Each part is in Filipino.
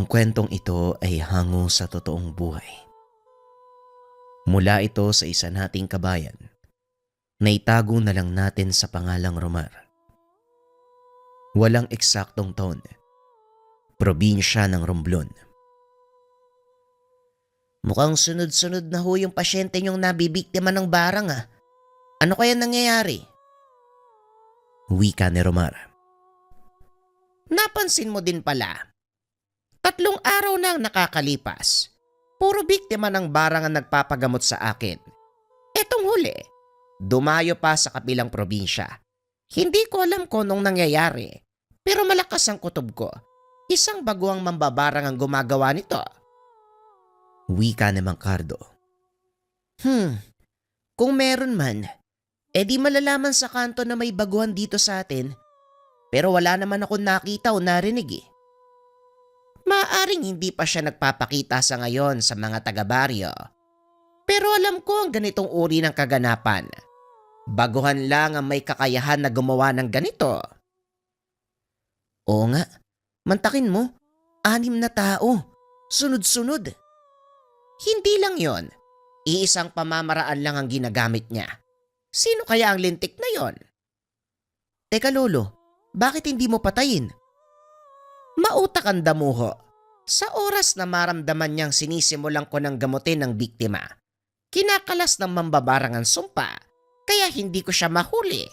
Ang kwentong ito ay hango sa totoong buhay. Mula ito sa isa nating kabayan na itago na lang natin sa pangalang Romar. Walang eksaktong taon, probinsya ng Romblon. Mukhang sunod-sunod na ho yung pasyente niyong nabibiktima ng barang ah. Ano kaya nangyayari? Wika ni Romar. Napansin mo din pala. 3 araw na ang nakakalipas. Puro biktima ng barang ang nagpapagamot sa akin. Etong huli, dumayo pa sa kabilang probinsya. Hindi ko alam kung anong nangyayari, pero malakas ang kutob ko. Isang baguang mambabarang ang gumagawa nito. Wika ni Mang Cardo. Kung meron man, edi malalaman sa kanto na may baguhan dito sa atin. Pero wala naman ako nakita o narinig eh. Maaring hindi pa siya nagpapakita sa ngayon sa mga taga-baryo. Pero alam ko ang ganitong uri ng kaganapan. Baguhan lang ang may kakayahan na gumawa ng ganito. Oo nga, mantakin mo, 6 na tao, sunod-sunod. Hindi lang yon, iisang pamamaraan lang ang ginagamit niya. Sino kaya ang lintik na yon? Teka lolo, bakit hindi mo patayin? Mautak ang damuho. Sa oras na maramdaman niyang sinisimulan ko ng gamutin ng biktima, kinakalas ng mambabarang ang sumpa, kaya hindi ko siya mahuli.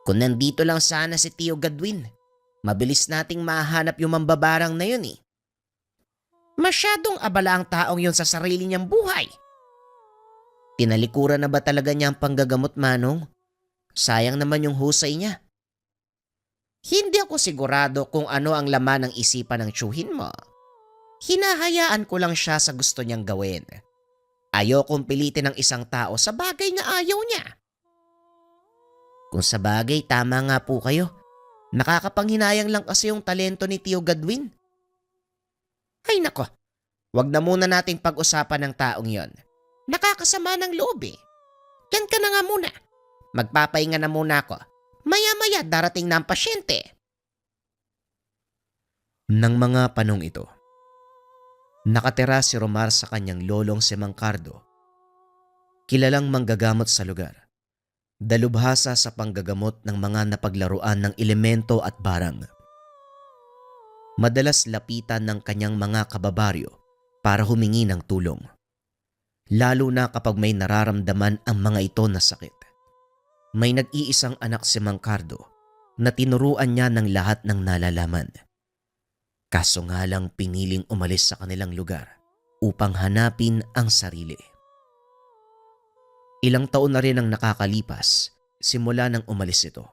Kung nandito lang sana si Tio Gadwin, mabilis nating mahanap yung mambabarang na yun eh. Masyadong abala ang taong yun sa sarili niyang buhay. Tinalikuran na ba talaga niya ang panggagamot, Manong? Sayang naman yung husay niya. Hindi ako sigurado kung ano ang laman ng isipan ng tiyuhin mo. Hinahayaan ko lang siya sa gusto niyang gawin. Ayokong pilitin ng isang tao sa bagay na ayaw niya. Kung sa bagay, tama nga po kayo. Nakakapanghinayang lang kasi yung talento ni Tio Gadwin. Ay nako, wag na muna nating pag-usapan ng taong yon. Nakakasama ng loob eh. Yan ka na nga muna. Magpapahinga na muna ako. Maya-maya darating na ang pasyente. Nang mga panong ito, nakatira si Romar sa kanyang lolong si Mang Cardo, kilalang manggagamot sa lugar, dalubhasa sa panggagamot ng mga napaglaruan ng elemento at barang. Madalas lapitan ng kanyang mga kababaryo para humingi ng tulong, lalo na kapag may nararamdaman ang mga ito na sakit. May nag-iisang anak si Mang Cardo na tinuruan niya ng lahat ng nalalaman. Kaso nga lang piniling umalis sa kanilang lugar upang hanapin ang sarili. Ilang taon na rin ang nakakalipas simula nang umalis ito.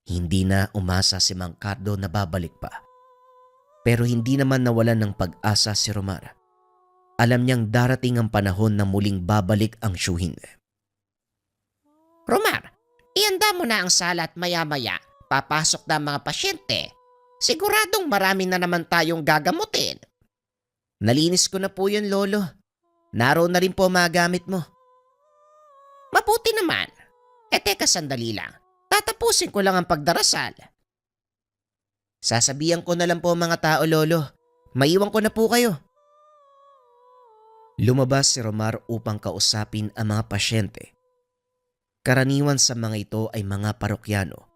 Hindi na umasa si Mang Cardo na babalik pa. Pero hindi naman nawalan ng pag-asa si Romar. Alam niyang darating ang panahon na muling babalik ang tiyuhin. Romar, ihanda mo na ang sala at maya-maya papasok na ang mga pasyente. Siguradong marami na naman tayong gagamutin. Nalinis ko na po yun, Lolo. Naroon na rin po mga gamit mo. Mabuti naman. Teka sandali lang. Tatapusin ko lang ang pagdarasal. Sasabihan ko na lang po mga tao, Lolo. Maiwan ko na po kayo. Lumabas si Romar upang kausapin ang mga pasyente. Karaniwan sa mga ito ay mga parokyano,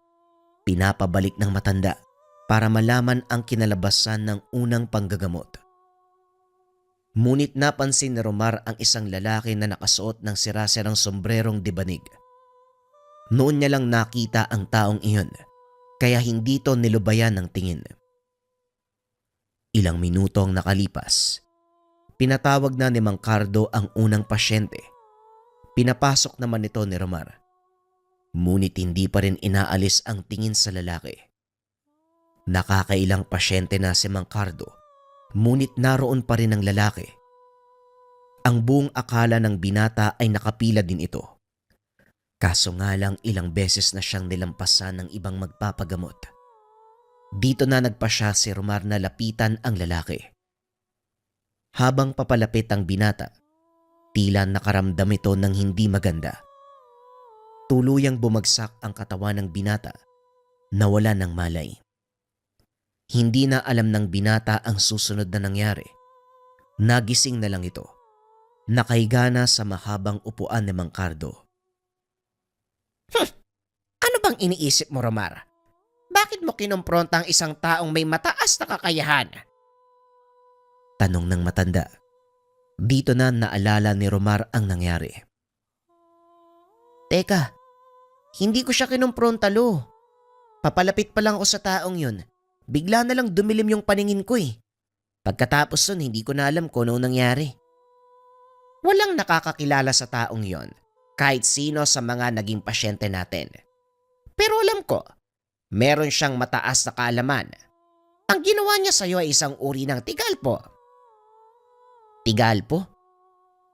pinapabalik ng matanda para malaman ang kinalabasan ng unang panggagamot. Ngunit napansin ni Romar ang isang lalaki na nakasuot ng sirasirang sombrerong dibanig. Noon niya lang nakita ang taong iyon, kaya hindi ito nilubayan ng tingin. Ilang minuto ang nakalipas, pinatawag na ni Mang Cardo ang unang pasyente. Pinapasok naman ito ni Romar. Ngunit hindi pa rin inaalis ang tingin sa lalaki. Nakakailang pasyente na si Mang Cardo, ngunit naroon pa rin ang lalaki. Ang buong akala ng binata ay nakapila din ito. Kaso nga lang ilang beses na siyang nilampasan ng ibang magpapagamot. Dito na nagpasya si Romar na lapitan ang lalaki. Habang papalapit ang binata, tila nakaramdam ito ng hindi maganda. Tuluyang bumagsak ang katawan ng binata, nawala ng malay. Hindi na alam ng binata ang susunod na nangyari. Nagising na lang ito. Nakahiga na sa mahabang upuan ni Mang Cardo. Ano bang iniisip mo, Romar? Bakit mo kinumpronta ang isang taong may mataas na kakayahan? Tanong ng matanda. Dito na naalala ni Romar ang nangyari. Teka, hindi ko siya kinumpronta, Lo. Papalapit pa lang ako sa taong yun. Bigla na lang dumilim yung paningin ko eh. Pagkatapos nun, hindi ko na alam kung ano nangyari. Walang nakakakilala sa taong yon, kahit sino sa mga naging pasyente natin. Pero alam ko, meron siyang mataas na kaalaman. Ang ginawa niya sa'yo ay isang uri ng tigalpo. Tigalpo?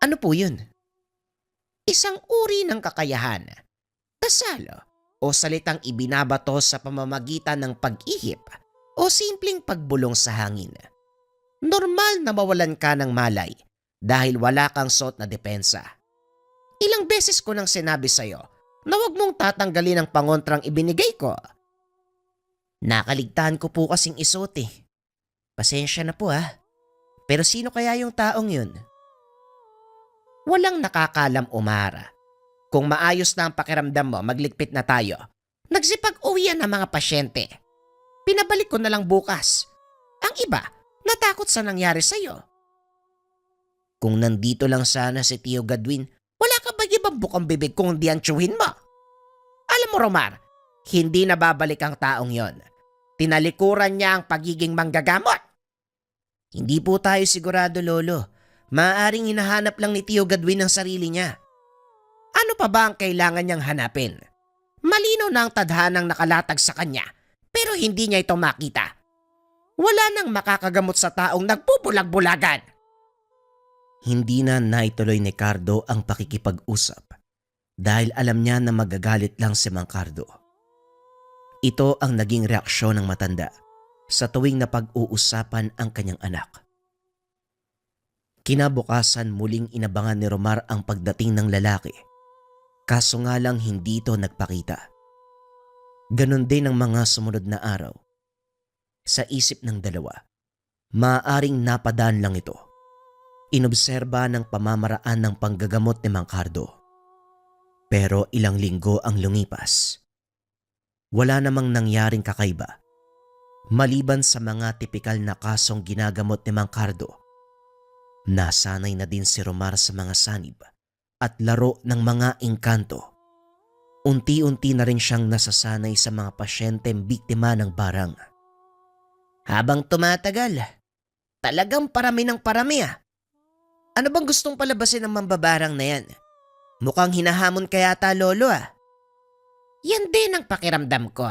Ano po yun? Isang uri ng kakayahan. Dasal o salitang ibinabato sa pamamagitan ng pag-ihip o simpleng pagbulong sa hangin. Normal na mawalan ka ng malay dahil wala kang suot na depensa. Ilang beses ko nang sinabi sa'yo na huwag mong tatanggalin ang pangontrang ibinigay ko. Nakaligtaan ko po kasing isuot eh. Pasensya na po ah. Pero sino kaya yung taong yun? Walang nakakalam, Umara. Kung maayos na ang pakiramdam mo, magligpit na tayo. Nagsipag-uwian ang mga pasyente. Pinabalik ko na lang bukas. Ang iba, natakot sa nangyari sa'yo. Kung nandito lang sana si Tio Gadwin, wala ka ba ibang bukang bibig kung hindi ang tsuhin mo? Alam mo, Romar, hindi na babalik ang taong yon. Tinalikuran niya ang pagiging manggagamot. Hindi po tayo sigurado, Lolo. Maaaring hinahanap lang ni Tio Gadwin ang sarili niya. Ano pa ba ang kailangan niyang hanapin? Malinaw na ang tadhanang nakalatag sa kanya, pero hindi niya ito makita. Wala nang makakagamot sa taong nagbubulag-bulagan. Hindi na naituloy ni Cardo ang pakikipag-usap dahil alam niya na magagalit lang si Mang Cardo. Ito ang naging reaksyon ng matanda sa tuwing napag-uusapan ang kanyang anak. Kinabukasan muling inabangan ni Romar ang pagdating ng lalaki, kaso nga lang hindi ito nagpakita. Ganon din ang mga sumunod na araw. Sa isip ng dalawa, maaaring napadaan lang ito. Inobserba ng pamamaraan ng panggagamot ni Mang Cardo. Pero ilang linggo ang lumipas. Wala namang nangyaring kakaiba. Maliban sa mga tipikal na kasong ginagamot ni Mang Cardo, nasanay na din si Romar sa mga sanib at laro ng mga engkanto. Unti-unti na rin siyang nasasanay sa mga pasyenteng biktima ng barang. Habang tumatagal, talagang parami ng parami ah. Ano bang gustong palabasin ng mambabarang na yan? Mukhang hinahamon kaya ta, Lolo ah. Yan din ang pakiramdam ko.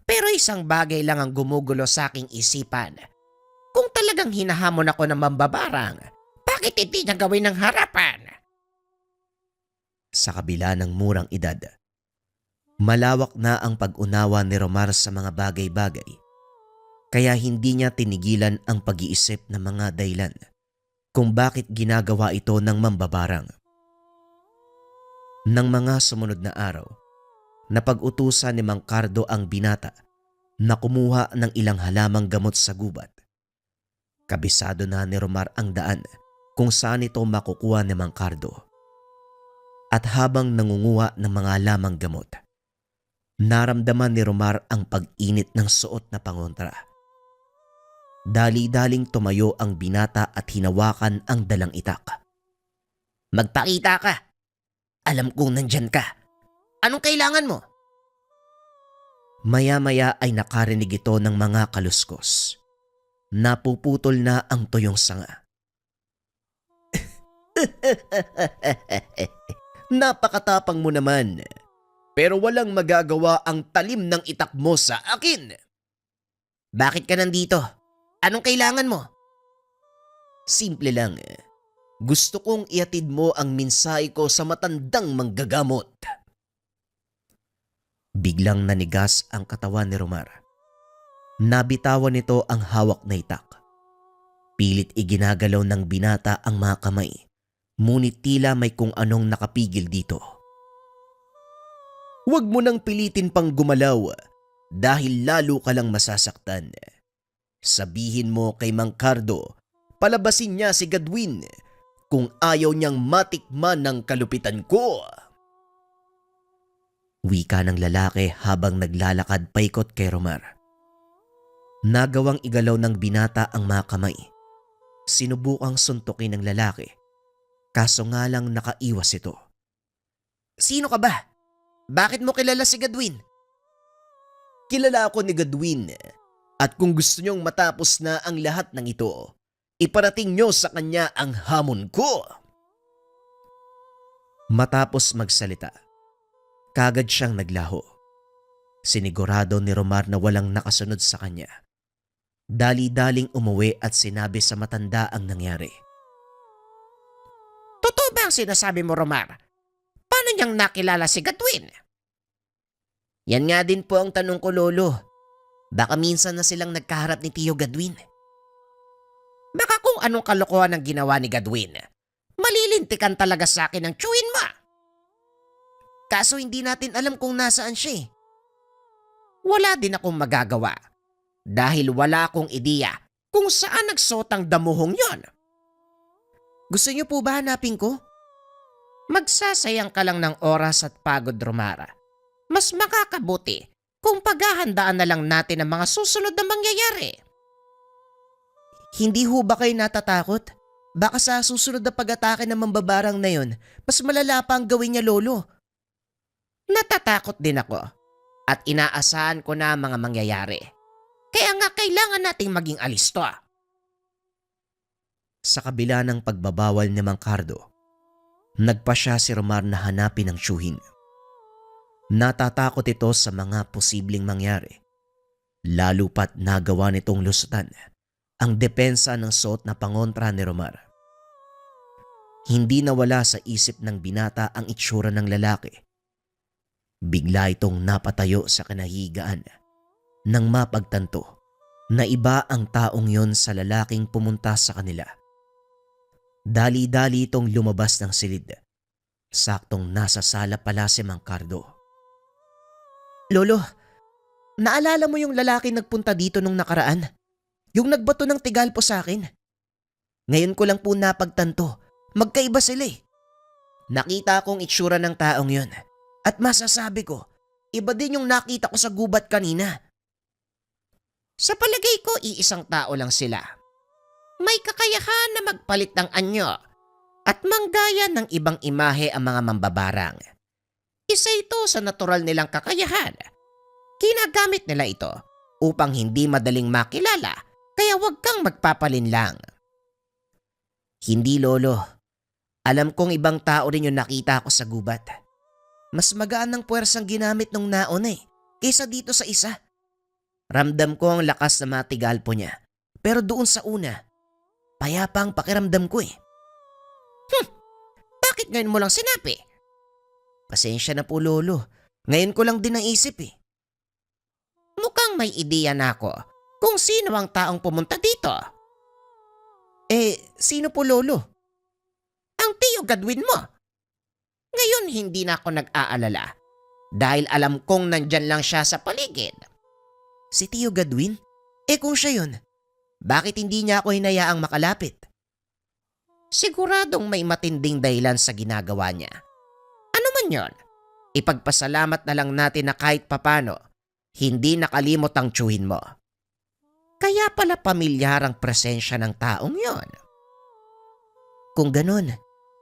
Pero isang bagay lang ang gumugulo sa aking isipan. Kung talagang hinahamon ako ng mambabarang, bakit hindi niya gawin ng harapan? Sa kabila ng murang edad, malawak na ang pag-unawa ni Romar sa mga bagay-bagay, kaya hindi niya tinigilan ang pag-iisip ng mga dahilan kung bakit ginagawa ito ng mambabarang. Nang mga sumunod na araw, napag-utusan ni Mang Cardo ang binata na kumuha ng ilang halamang gamot sa gubat. Kabisado na ni Romar ang daan kung saan ito makukuha ni Mang Cardo. At habang nangunguha ng mga halamang gamot, naramdaman ni Romar ang pag-init ng suot na pangontra. Dali-daling tumayo ang binata at hinawakan ang dalang itak. Magpakita ka. Alam kong nandyan ka. Anong kailangan mo? Maya-maya ay nakarinig ito ng mga kaluskos. Napuputol na ang tuyong sanga. Napakatapang mo naman. Pero walang magagawa ang talim ng itak mo sa akin. Bakit ka nandito? Anong kailangan mo? Simple lang. Gusto kong iatid mo ang mensahe ko sa matandang manggagamot. Biglang nanigas ang katawan ni Romar. Nabitawan nito ang hawak na itak. Pilit iginagalaw ng binata ang mga kamay, ngunit tila may kung anong nakapigil dito. Huwag mo nang pilitin pang gumalaw dahil lalo ka lang masasaktan. Sabihin mo kay Mang Cardo, palabasin niya si Gadwin kung ayaw niyang matikman ng kalupitan ko. Wika ng lalaki habang naglalakad paikot kay Romar. Nagawang igalaw ng binata ang mga kamay. Sinubukang suntukin ng lalaki, kaso nga lang nakaiwas ito. Sino ka ba? Bakit mo kilala si Gadwin? Kilala ako ni Gadwin at kung gusto niyong matapos na ang lahat ng ito, iparating niyo sa kanya ang hamon ko. Matapos magsalita, kagad siyang naglaho. Sinigurado ni Romar na walang nakasunod sa kanya. Dali-daling umuwi at sinabi sa matanda ang nangyari. Totoo ba ang sinasabi mo, Romar? Paano niyang nakilala si Gadwin? Yan nga din po ang tanong ko, Lolo. Baka minsan na silang nagkaharap ni Tio Gadwin. Baka kung anong kalokohan ang ginawa ni Gadwin, malilintikan talaga sa akin ang tiyuhin mo. Kaso hindi natin alam kung nasaan siya. Wala din akong magagawa dahil wala akong ideya kung saan nagsuot ang damuhong yon. Gusto niyo po ba hanapin ko? Magsasayang ka lang ng oras at pagod, Romara. Mas makakabuti kung paghahandaan na lang natin ang mga susunod na mangyayari. Hindi ho ba kayo natatakot? Baka sa susunod na pag-atake ng mambabarang na yon, mas malala pa ang gawin niya, Lolo. Natatakot din ako at inaasahan ko na ang mga mangyayari. Kaya nga kailangan nating maging alisto. Sa kabila ng pagbabawal ni Mang Cardo, nagpa siya si Romar na hanapin ang tiyuhin. Natatakot ito sa mga posibleng mangyari, lalo pat nagawa nitong lusutan ang depensa ng suot na pangontra ni Romar. Hindi nawala sa isip ng binata ang itsura ng lalaki. Bigla itong napatayo sa kinahigaan nang mapagtanto na iba ang taong yon sa lalaking pumunta sa kanila. Dali-dali itong lumabas ng silid. Saktong nasa sala pala si Mang Cardo. Lolo, naalala mo yung lalaki nagpunta dito nung nakaraan? Yung nagbato ng tigal po sa akin? Ngayon ko lang po napagtanto, magkaiba sila eh. Nakita kong itsura ng taong yon at masasabi ko, iba din yung nakita ko sa gubat kanina. Sa palagay ko, iisang tao lang sila. May kakayahan na magpalit ng anyo at manggaya ng ibang imahe ang mga mambabarang. Isa ito sa natural nilang kakayahan. Ginagamit nila ito upang hindi madaling makilala, kaya huwag kang magpapalinlang. Hindi, Lolo. Alam kong ibang tao rin yung nakita ko sa gubat. Mas magaan ng puwersang ginamit nung nauna kaysa dito sa isa. Ramdam ko ang lakas na matigalpo niya, pero doon sa una, payapa ang pakiramdam ko eh. Bakit ngayon mo lang sinabi? Pasensya na po, Lolo. Ngayon ko lang din naisip eh. Mukhang may ideya na ako kung sino ang taong pumunta dito. Sino po, Lolo? Ang Tio Gadwin mo. Ngayon hindi na ako nag-aalala dahil alam kong nandyan lang siya sa paligid. Si Tio Gadwin? Kung siya yun, bakit hindi niya ako hinayaang makalapit? Siguradong may matinding dahilan sa ginagawa niya. Ano man yon, ipagpasalamat na lang natin na kahit papano, hindi nakalimot ang tiyuhin mo. Kaya pala pamilyar ang presensya ng taong yon. Kung ganun,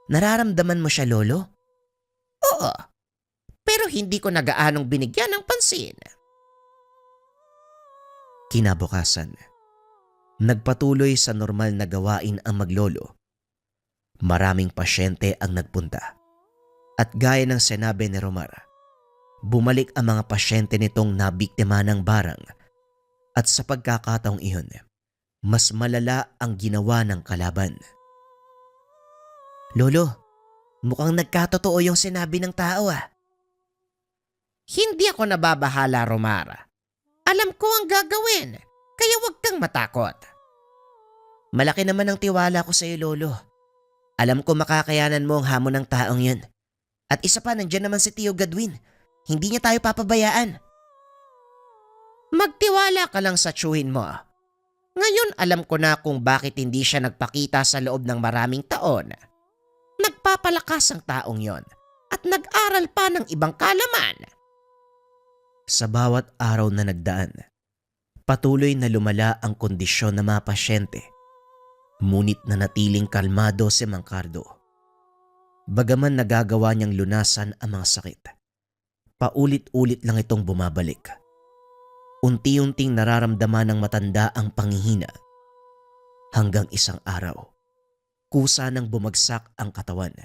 nararamdaman mo siya, Lolo? Oo, pero hindi ko nagaanong binigyan ng pansin. Kinabukasan, nagpatuloy sa normal na gawain ang maglolo. Maraming pasyente ang nagpunta. At gaya ng sinabi ni Romar, bumalik ang mga pasyente nitong nabiktima ng barang. At sa pagkakataong iyon, mas malala ang ginawa ng kalaban. Lolo, mukhang nagkatotoo yung sinabi ng tao ah. Hindi ako nababahala, Romar. Alam ko ang gagawin, kaya huwag kang matakot. Malaki naman ang tiwala ko sa iyo, Lolo. Alam ko makakayanan mo ang hamon ng taong yun. At isa pa, nandyan naman si Tio Gadwin. Hindi niya tayo papabayaan. Magtiwala ka lang sa tiyuhin mo. Ngayon alam ko na kung bakit hindi siya nagpakita sa loob ng maraming taon. Nagpapalakas ang taong yon at nag-aral pa ng ibang kalaman. Sa bawat araw na nagdaan, patuloy na lumala ang kondisyon ng mga pasyente. Ngunit nanatiling kalmado si Mang Cardo. Bagaman nagagawa niyang lunasan ang mga sakit, paulit-ulit lang itong bumabalik. Unti-unting nararamdaman ng matanda ang panghihina. Hanggang isang araw, kusa nang bumagsak ang katawan.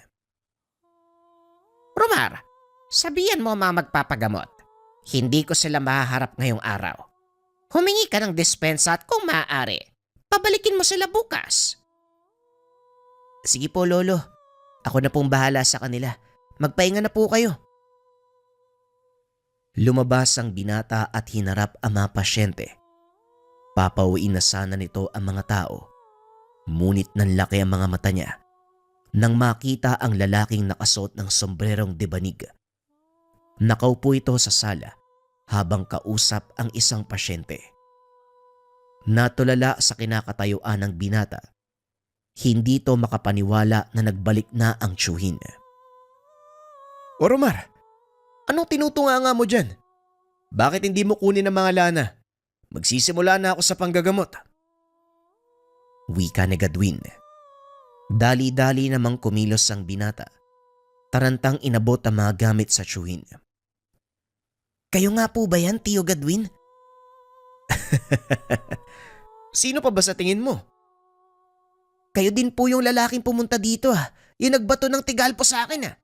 Romar, sabihan mo ang mga magpapagamot. Hindi ko sila mahaharap ngayong araw. Humingi ka ng dispensa at kung maaari, pabalikin mo sila bukas. Sige po, Lolo. Ako na pong bahala sa kanila. Magpahinga na po kayo. Lumabas ang binata at hinarap ang mga pasyente. Papauwiin na sana nito ang mga tao. Ngunit nanlaki ang mga mata niya nang makita ang lalaking nakasuot ng sombrerong debanig. Nakaupo ito sa sala habang kausap ang isang pasyente. Natulala sa kinakatayuan ng binata. Hindi ito makapaniwala na nagbalik na ang tiyuhin. O Romar, anong tinutunganga mo dyan? Bakit hindi mo kunin ang mga lana? Magsisimula na ako sa panggagamot. Wika ni Gadwin. Dali-dali namang kumilos ang binata. Tarantang inabot ang mga gamit sa tiyuhin. Kayo nga po ba yan, Tio Gadwin? Sino pa ba sa tingin mo? Kayo din po yung lalaking pumunta dito Yung nagbato ng tigalpo sa akin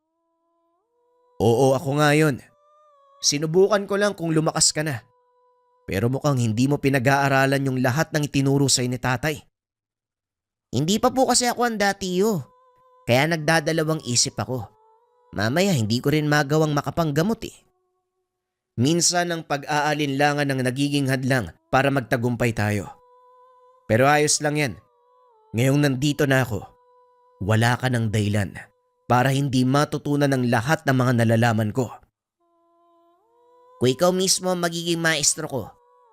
Oo, ako nga yun. Sinubukan ko lang kung lumakas ka na. Pero mukhang hindi mo pinag-aaralan yung lahat ng itinuro sa'yo ni tatay. Hindi pa po kasi ako handa, Tio. Kaya nagdadalawang isip ako. Mamaya hindi ko rin magawang makapanggamot Minsan ang pag-aalinlangan ng nagiging hadlang para magtagumpay tayo. Pero ayos lang yan. Ngayong nandito na ako, wala ka ng dahilan para hindi matutunan ng lahat ng mga nalalaman ko. Kung ikaw mismo ang magiging maestro ko,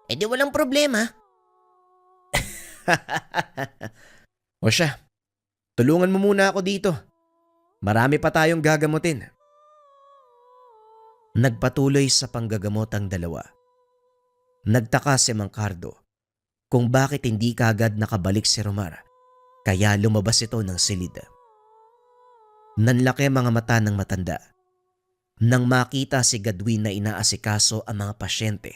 edi walang problema. O siya, tulungan mo muna ako dito. Marami pa tayong gagamutin. Nagpatuloy sa panggagamot ang dalawa. Nagtaka si Mang Cardo kung bakit hindi kaagad nakabalik si Romar, kaya lumabas ito ng silid. Nanlaki mga mata ng matanda. Nang makita si Gadwin na inaasikaso ang mga pasyente,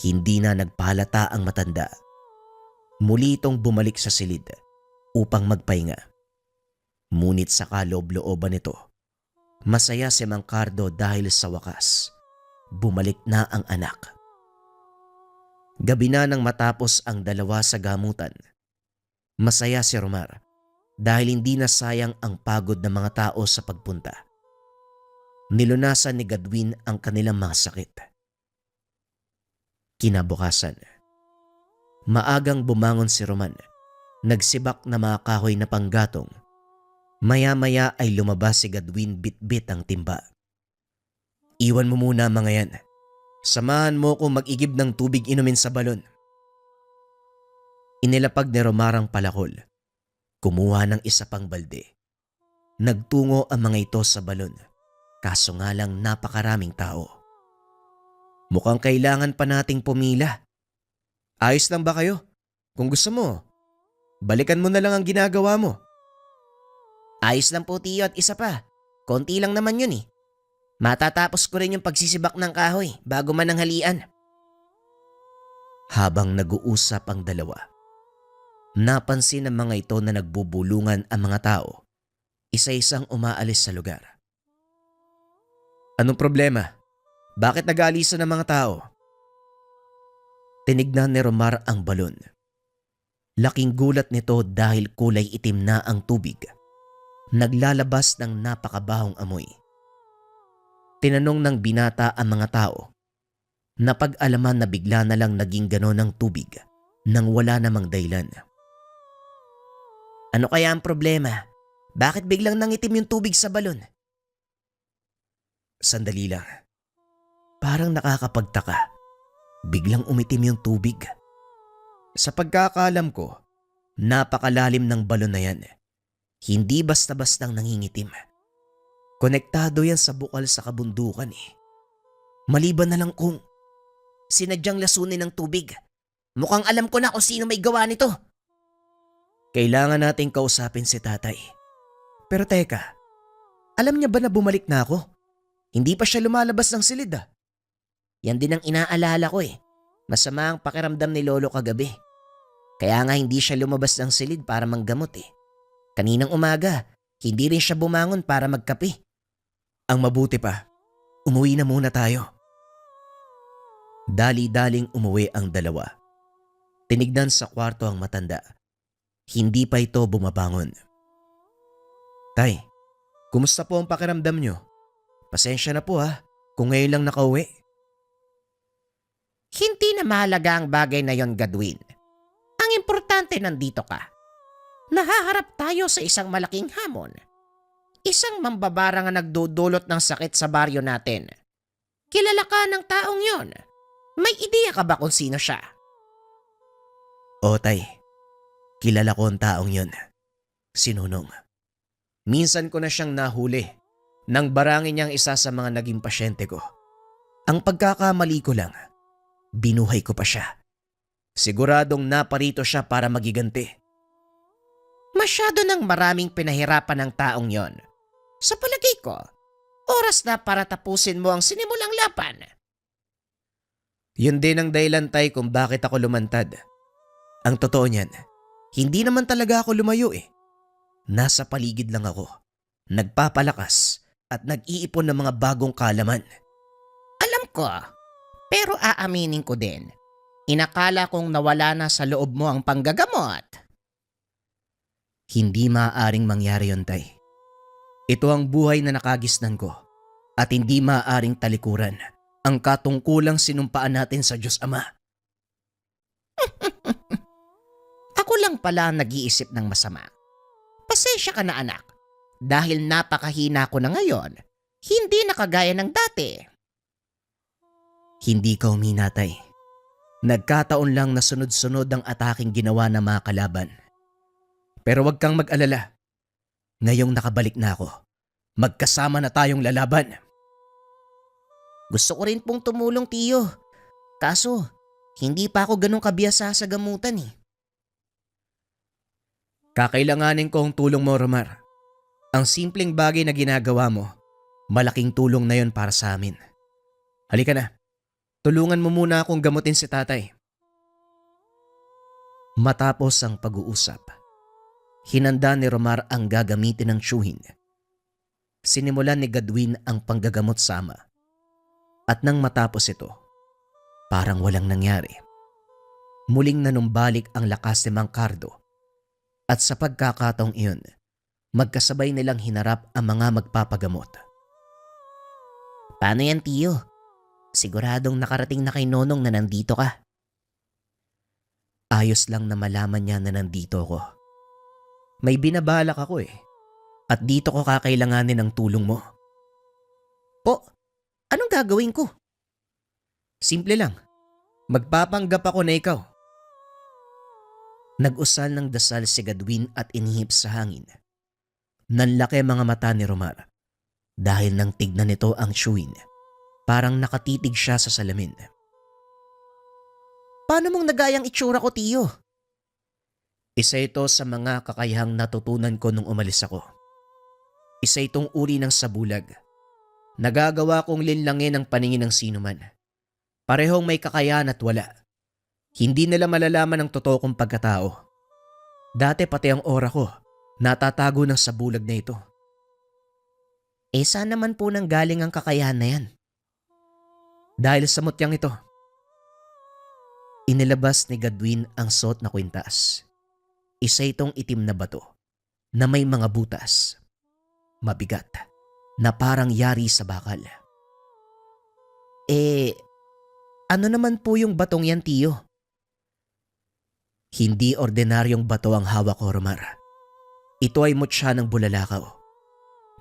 hindi na nagpahalata ang matanda. Muli itong bumalik sa silid upang magpahinga. Ngunit sa kaloob-looban nito, masaya si Mang Cardo dahil sa wakas, bumalik na ang anak. Gabi na nang matapos ang dalawa sa gamutan. Masaya si Romar dahil hindi na sayang ang pagod ng mga tao sa pagpunta. Nilunasan ni Gadwin ang kanilang mga sakit. Kinabukasan, maagang bumangon si Roman, nagsibak na mga kahoy na panggatong. Maya-maya ay lumabas si Gadwin bit-bit ang timba. Iwan mo muna mga yan. Samahan mo kong mag-igib ng tubig inumin sa balon. Inilapag ni Romar ang palakol. Kumuha ng isa pang balde. Nagtungo ang mga ito sa balon. Kaso nga lang napakaraming tao. Mukhang kailangan pa nating pumila. Ayos lang ba kayo? Kung gusto mo, balikan mo na lang ang ginagawa mo. Ayos lang po, Tio, at isa pa. Konti lang naman yun Matatapos ko rin yung pagsisibak ng kahoy bago man ang halian. Habang nag-uusap ang dalawa, napansin ng mga ito na nagbubulungan ang mga tao, isa-isang umaalis sa lugar. Anong problema? Bakit nag-aalisan ng mga tao? Tinignan ni Romar ang balon. Laking gulat nito dahil kulay itim na ang tubig. Naglalabas ng napakabahong amoy. Tinanong ng binata ang mga tao. Napag-alaman na bigla na lang naging ganon ang tubig nang wala namang dahilan. Ano kaya ang problema? Bakit biglang nangitim yung tubig sa balon? Sandali lang. Parang nakakapagtaka. Biglang umitim yung tubig. Sa pagkakaalam ko, napakalalim ng balon na yan. Hindi basta-bastang nangingitim. Konektado yan sa bukal sa kabundukan eh. Maliban na lang kung Sinadyang lasunin ng tubig. Mukhang alam ko na kung sino may gawa nito. kailangan nating kausapin si tatay. Pero teka, alam niya ba na bumalik na ako? Hindi pa siya lumalabas ng silid ah. Yan din ang inaalala ko eh. Masama ang pakiramdam ni Lolo kagabi. Kaya nga hindi siya lumabas ng silid para manggamot eh. Kaninang umaga, hindi rin siya bumangon para magkape. Ang mabuti pa, umuwi na muna tayo. Dali-daling umuwi ang dalawa. Tinignan sa kwarto ang matanda. Hindi pa ito bumabangon. Tay, kumusta po ang pakiramdam nyo? Pasensya na po ha, kung ngayon lang nakauwi. Hindi na mahalaga ang bagay na yon, Gadwin. Ang importante nandito ka. Nahaharap tayo sa isang malaking hamon. Isang mambabarang na nagdudulot ng sakit sa baryo natin. Kilala ka ng taong yon. May ideya ka ba kung sino siya? O tay, kilala ko ang taong yon. Si Nonong. Minsan ko na siyang nahuli nang barangin niyang isa sa mga naging pasyente ko. Ang pagkakamali ko lang, binuhay ko pa siya. Siguradong naparito siya para magiganti. Masyado nang maraming pinahirapan ng taong yon. Sa palagay ko, oras na para tapusin mo ang sinimulang laban. Yun din ang dahilan tay kung bakit ako lumantad. Ang totoo niyan, hindi naman talaga ako lumayo eh. Nasa paligid lang ako, nagpapalakas at nag-iipon ng mga bagong kalaman. Alam ko, pero aaminin ko din. Inakala kong nawala na sa loob mo ang panggagamot. Hindi maaaring mangyari yun tay. Ito ang buhay na nakagisnan ko at hindi maaaring talikuran ang katungkulang sinumpaan natin sa Diyos Ama. Ako lang pala ang nag-iisip ng masama. Pasensya ka na anak, dahil napakahina ko na ngayon, hindi na kagaya ng dati. Hindi ka uminatay. Nagkataon lang na sunod-sunod ang ataking ginawa ng mga kalaban. Pero wag kang mag-alala. Ngayong nakabalik na ako, magkasama na tayong lalaban. Gusto ko rin pong tumulong, tiyo. Kaso, hindi pa ako ganun kabiyasa sa gamutan eh. Kakailanganin ko ang tulong mo, Romar. Ang simpleng bagay na ginagawa mo, malaking tulong na yon para sa amin. Halika na, tulungan mo muna akong gamutin si tatay. Matapos ang pag-uusap, hinanda ni Romar ang gagamitin ng tiyuhin. Sinimulan ni Gadwin ang panggagamot sa ama. At nang matapos ito, parang walang nangyari. Muling nanumbalik ang lakas ni Mang Cardo. At sa pagkakataong iyon, magkasabay nilang hinarap ang mga magpapagamot. Paano yan, tiyo? Siguradong nakarating na kay Nonong na nandito ka. Ayos lang na malaman niya na nandito ako. May binabalak ako eh. At dito ko kakailanganin ng tulong mo. Po, anong gagawin ko? Simple lang. Magpapanggap ako na ikaw. Nag-usal ng dasal si Gadwin at inihip sa hangin. Nanlaki mga mata ni Romar dahil nang tignan nito ang tiyuhin. Parang nakatitig siya sa salamin. Paano mong nagayang itsura ko, tiyo? Isa ito sa mga kakayahang natutunan ko nung umalis ako. Isa itong uri ng sabulag. Nagagawa kong linlangin ang paningin ng sinuman. Parehong may kakayahan at wala. Hindi nila malalaman ang totoo kong pagkatao. Dati pati ang aura ko, natatago ng sabulag na ito. Saan naman po nang galing ang kakayahan na yan? Dahil sa mutyang ito. Inilabas ni Gadwin ang suot na kwintas. Isa itong itim na bato na may mga butas. Mabigat na parang yari sa bakal. Ano naman po yung batong yan, tiyo? Hindi ordinaryong bato ang hawak ko, Romar. Ito ay mutya ng bulalakaw.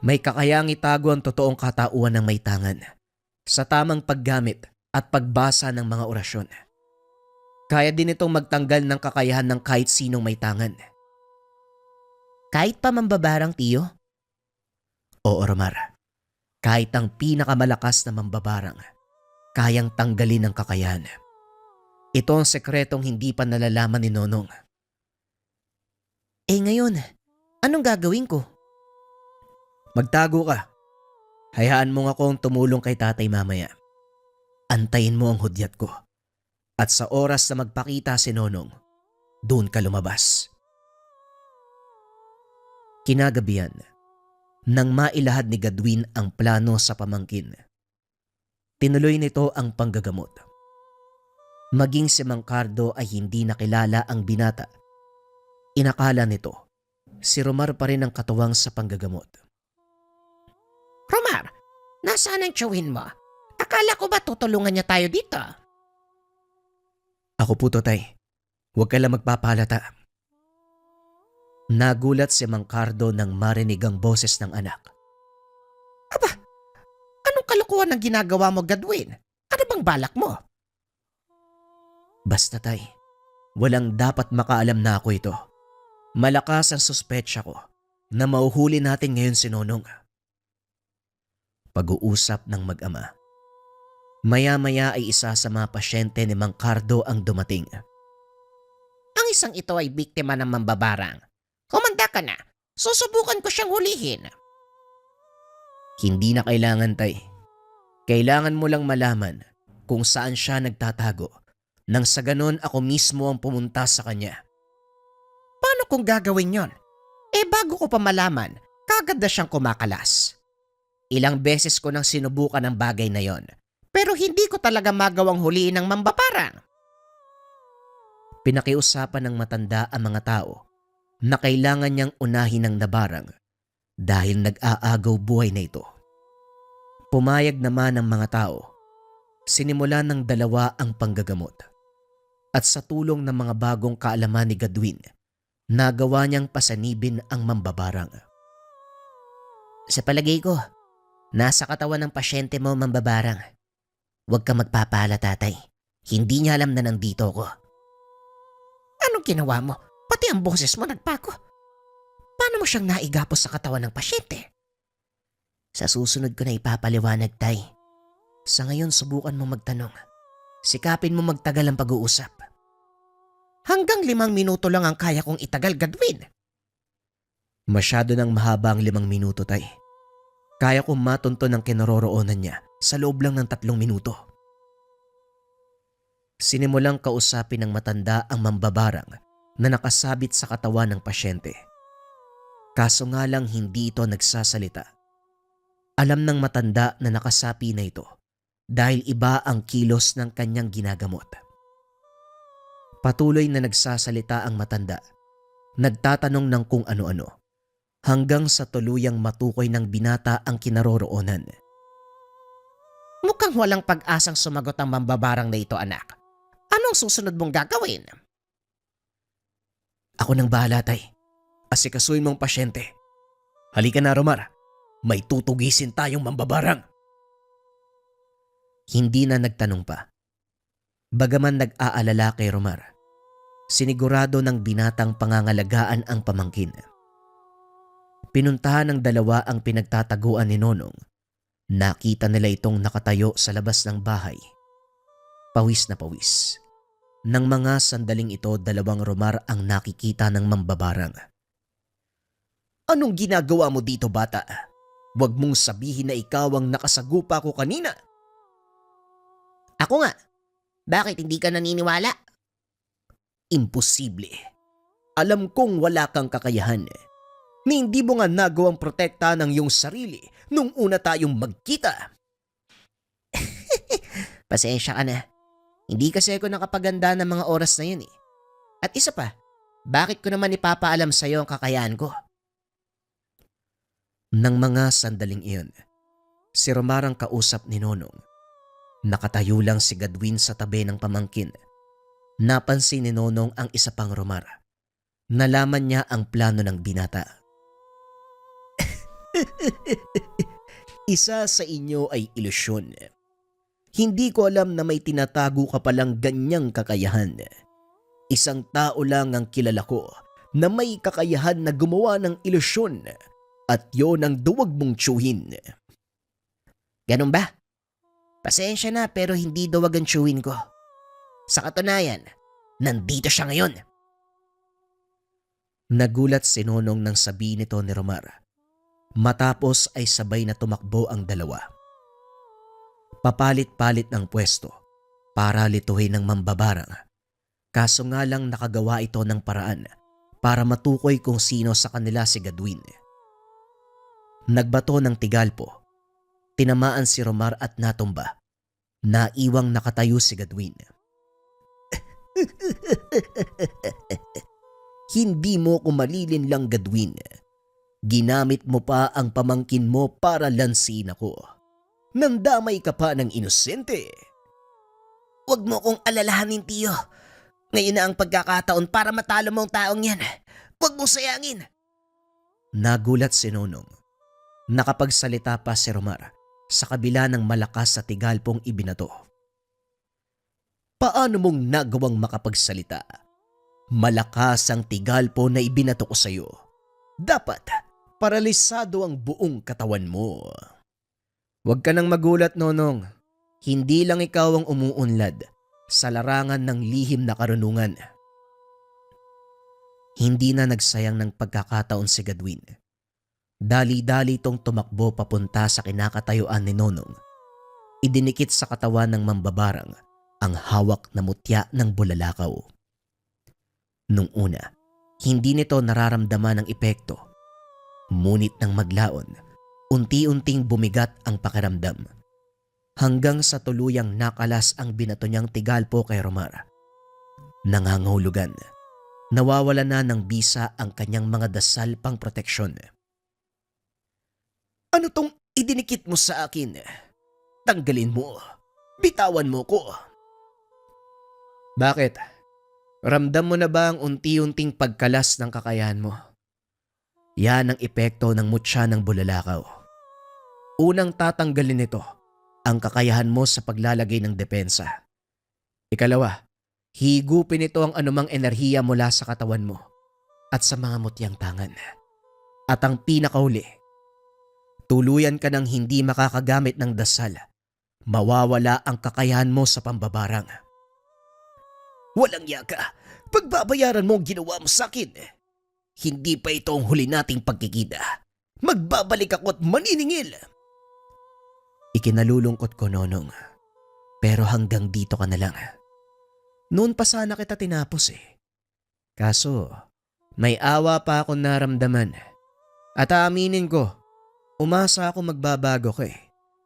May kakayang itago ang totoong katauhan ng may tangan sa tamang paggamit at pagbasa ng mga orasyon. Kaya din itong magtanggal ng kakayahan ng kahit sinong may tangan. Kahit pa mambabarang, tiyo? Oo, Romar. Kahit ang pinakamalakas na mambabarang, kayang tanggalin ng kakayahan. Ito ang sekretong hindi pa nalalaman ni Nonong. Ngayon, anong gagawin ko? Magtago ka. Hayaan mo nga akong tumulong kay tatay mamaya. Antayin mo ang hudyat ko. At sa oras na magpakita si Nonong, doon ka lumabas. Kinagabihan, nang mailahad ni Gadwin ang plano sa pamangkin, tinuloy nito ang panggagamot. Maging si Mang Cardo ay hindi nakilala ang binata. Inakala nito, si Romar pa rin ang katuwang sa panggagamot. Romar, nasaan ang tiyuhin mo? Akala ko ba tutulungan niya tayo dito? Ako po to, tay. Huwag ka lang magpapalata. Nagulat si Mang Cardo nang marinig ang boses ng anak. Aba, anong kalukuhan ang ginagawa mo, Gadwin? Ano bang balak mo? Basta, tay. Walang dapat makaalam na ako ito. Malakas ang suspetsya ko na mauhuli natin ngayon si Nonong. Pag-uusap ng mag-ama. Maya-maya ay isa sa mga pasyente ni Mang Cardo ang dumating. Ang isang ito ay biktima ng mambabarang. Kumanda ka na. Susubukan ko siyang hulihin. Hindi na kailangan, tay. Kailangan mo lang malaman kung saan siya nagtatago nang sa ganon ako mismo ang pumunta sa kanya. Paano kung gagawin yon? Bago ko pa malaman, kagad na siyang kumakalas. Ilang beses ko nang sinubukan ang bagay na yon, pero hindi ko talaga magawang huliin ng mambabarang. Pinakiusapan ng matanda ang mga tao na kailangan niyang unahin ng nabarang dahil nag-aagaw buhay na ito. Pumayag naman ang mga tao. Sinimulan ng dalawa ang panggagamot. At sa tulong ng mga bagong kaalaman ni Gadwin, nagawa niyang pasanibin ang mambabarang. Sa palagay ko, nasa katawan ng pasyente mo mambabarang. Huwag ka magpapala, tatay. Hindi niya alam na nandito ko. Anong ginawa mo? Pati ang boses mo nagbago. Paano mo siyang naigapos sa katawan ng pasyente? Sa susunod ko na ipapaliwanag, tay. Sa ngayon, subukan mo magtanong. Sikapin mo magtagal ang pag-uusap. Hanggang 5 minuto lang ang kaya kong itagal, Gadwin. Masyado nang mahaba ang 5 minuto, tay. Kaya kong matunton ang kinaroroonan niya sa loob lang ng 3 minuto. Sinimulang kausapin ng matanda ang mambabarang na nakasabit sa katawan ng pasyente. Kaso nga lang hindi ito nagsasalita. Alam ng matanda na nakasapi na ito dahil iba ang kilos ng kanyang ginagamot. Patuloy na nagsasalita ang matanda, nagtatanong ng kung ano-ano, hanggang sa tuluyang matukoy ng binata ang kinaroroonan. Mukhang walang pag-asang sumagot ang mambabarang na ito, anak. Anong susunod mong gagawin? Ako nang bahala, tay. Asikasuin mong pasyente. Halika na, Romar. May tutugisin tayong mambabarang. Hindi na nagtanong pa. Bagaman nag-aalala kay Romar, sinigurado ng binatang pangangalagaan ang pamangkin. Pinuntahan ng dalawa ang pinagtataguan ni Nonong. Nakita nila itong nakatayo sa labas ng bahay. Pawis na pawis. Nang mga sandaling ito, 2 Romar ang nakikita ng mambabarang. Anong ginagawa mo dito, bata? Huwag mong sabihin na ikaw ang nakasagupa ko kanina. Ako nga. Bakit hindi ka naniniwala? Imposible. Alam kong wala kang kakayahan. Ni hindi mo nga nagawang protekta ng iyong sarili nung una tayong magkita. Pasensya ka na. Hindi kasi ako nakapaganda ng mga oras na yun eh. At isa pa, bakit ko naman ipapaalam sa'yo ang kakayahan ko? Nang mga sandaling iyon, si Romar ang kausap ni Nonong. Nakatayo lang si Gadwin sa tabi ng pamangkin. Napansin ni Nonong ang isa pang Romar. Nalaman niya ang plano ng binata. Isa sa inyo ay ilusyon. Hindi ko alam na may tinatago ka palang ganyang kakayahan. Isang tao lang ang kilala ko na may kakayahan na gumawa ng ilusyon at yon ang duwag mong tsuhin. Ganun ba? Pasensya na pero hindi duwag ang chewin ko. Sa katunayan, nandito siya ngayon. Nagulat si Nonong nang sabihin nito ni Romar. Matapos ay sabay na tumakbo ang dalawa. Papalit-palit ng pwesto para lituhin ng mambabarang. Kaso nga lang nakagawa ito ng paraan para matukoy kung sino sa kanila si Gadwin. Nagbato ng tigalpo. Tinamaan si Romar at natumba. Naiwang nakatayo si Gadwin. Hindi mo ko malilin lang, Gadwin. Ginamit mo pa ang pamangkin mo para lansin ako. Nandamay ka pa ng inosente. Huwag mo kong alalahanin, tiyo. Ngayon na ang pagkakataon para matalo mo ang taong yan. Huwag mong sayangin. Nagulat si Nonong. Nakapagsalita pa si Romar sa kabila ng malakas sa tigalpong ibinato. Paano mong nagawang makapagsalita? Malakas ang tigalpo na ibinato ko sa'yo. Dapat paralisado ang buong katawan mo. Huwag ka nang magulat, Nonong. Hindi lang ikaw ang umuunlad sa larangan ng lihim na karunungan. Hindi na nagsayang ng pagkakataon si Gadwin. Dali-dali itong tumakbo papunta sa kinakatayuan ni Nonong. Idinikit sa katawan ng mambabarang ang hawak na mutya ng bulalakaw. Nung una, hindi nito nararamdaman ang epekto. Ngunit nang maglaon, unti-unting bumigat ang pakiramdam. Hanggang sa tuluyang nakalas ang binato niyang tigalpo kay Romar. Nangangahulugan, nawawala na ng bisa ang kanyang mga dasal pang proteksyon. Ano tong idinikit mo sa akin? Tanggalin mo. Bitawan mo ko. Bakit? Ramdam mo na ba ang unti-unting pagkalas ng kakayahan mo? Yan ang epekto ng mutya ng bulalakaw. Unang tatanggalin nito ang kakayahan mo sa paglalagay ng depensa. Ikalawa, higupin ito ang anumang enerhiya mula sa katawan mo at sa mga mutyang tangan. At ang pinakauli, tuluyan ka ng hindi makakagamit ng dasal. Mawawala ang kakayahan mo sa pambabarang. Walang yaka, pagbabayaran mo ang ginawa mo sa akin. Hindi pa ito ang huli nating pagkikita. Magbabalik ako at maniningil. Ikinalulungkot ko, Nonong. Pero hanggang dito ka na lang. Noon pa sana kita tinapos eh. Kaso, may awa pa akong naramdaman. At aaminin ko, umasa ako magbabago ko eh.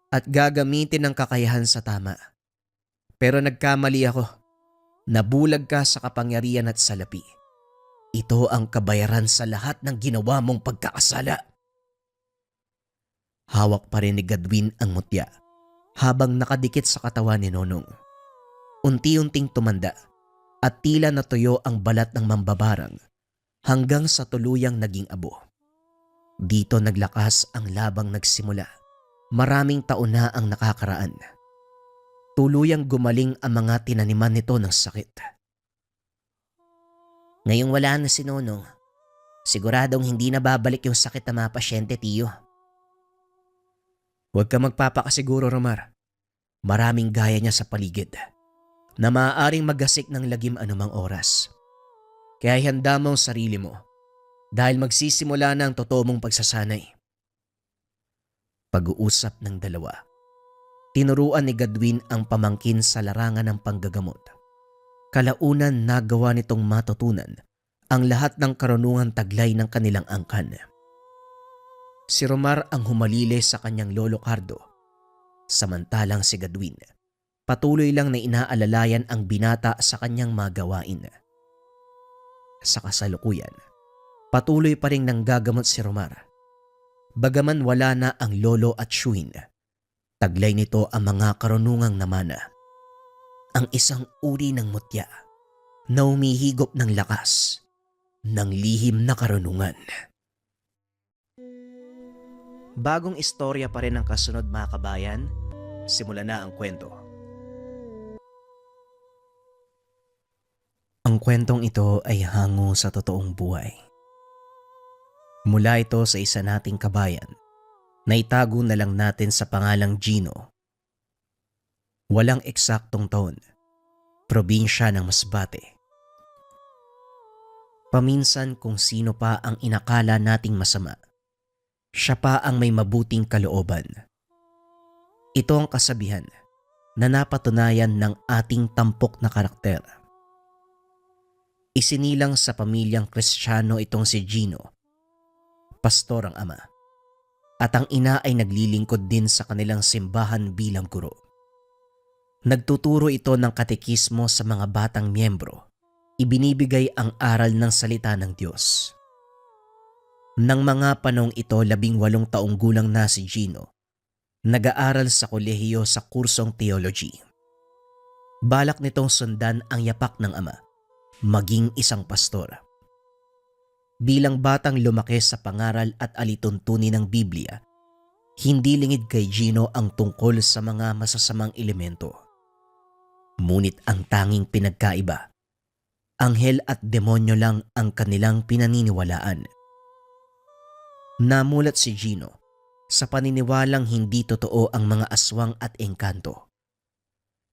At gagamitin ang kakayahan sa tama. Pero nagkamali ako. Nabulag ka sa kapangyarihan at salapi. Ito ang kabayaran sa lahat ng ginawa mong pagkakasala. Hawak pa rin ni Gadwin ang mutya habang nakadikit sa katawan ni Nonong. Unti-unting tumanda at tila natuyo ang balat ng mambabarang hanggang sa tuluyang naging abo. Dito naglakas ang labang nagsimula. Maraming taon na ang nakakaraan. Tuluyang gumaling ang mga tinaniman nito ng sakit. Ngayong wala na si Nonong, siguradong hindi na babalik yung sakit ng mga pasyente, tiyo. Huwag ka magpapakasiguro, Romar. Maraming gaya niya sa paligid na maaaring magasik ng lagim anumang oras. Kaya ihanda mo ang sarili mo dahil magsisimula na ang totoo mong pagsasanay. Pag-uusap ng dalawa. Tinuruan ni Gadwin ang pamangkin sa larangan ng panggagamot. Kalaunan nagawa nitong matutunan ang lahat ng karunungan taglay ng kanilang angkan. Si Romar ang humalili sa kanyang lolo Cardo. Samantalang si Gadwin, patuloy lang na inaalalayan ang binata sa kanyang magawain. Sa kasalukuyan, patuloy pa rin nanggagamot si Romar. Bagaman wala na ang lolo at Shuin, taglay nito ang mga karunungang namana. Ang isang uri ng mutya na humihigop ng lakas ng lihim na karunungan. Bagong istorya pa rin ang kasunod, mga kabayan. Simulan na ang kwento. kwentong ito ay hango sa totoong buhay. Mula ito sa isa nating kabayan na itago na lang natin sa pangalang Gino. Walang eksaktong taon, probinsya ng Masbate. Paminsan kung sino pa ang inakala nating masama, siya pa ang may mabuting kalooban. Ito ang kasabihan na napatunayan ng ating tampok na karakter. Isinilang sa pamilyang Kristiyano itong si Gino. Pastor ang ama. At ang ina ay naglilingkod din sa kanilang simbahan bilang guro. Nagtuturo ito ng katekismo sa mga batang miyembro. Ibinibigay ang aral ng salita ng Diyos. Nang mga panong ito 18 taong gulang na si Gino, nag-aaral sa kolehiyo sa kursong theology. Balak nitong sundan ang yapak ng ama, maging isang pastor. Bilang batang lumaki sa pangaral at alituntunin ng Biblia, hindi lingid kay Gino ang tungkol sa mga masasamang elemento. Ngunit ang tanging pinagkaiba, anghel at demonyo lang ang kanilang pinaniniwalaan. Namulat si Gino sa paniniwalang hindi totoo ang mga aswang at engkanto.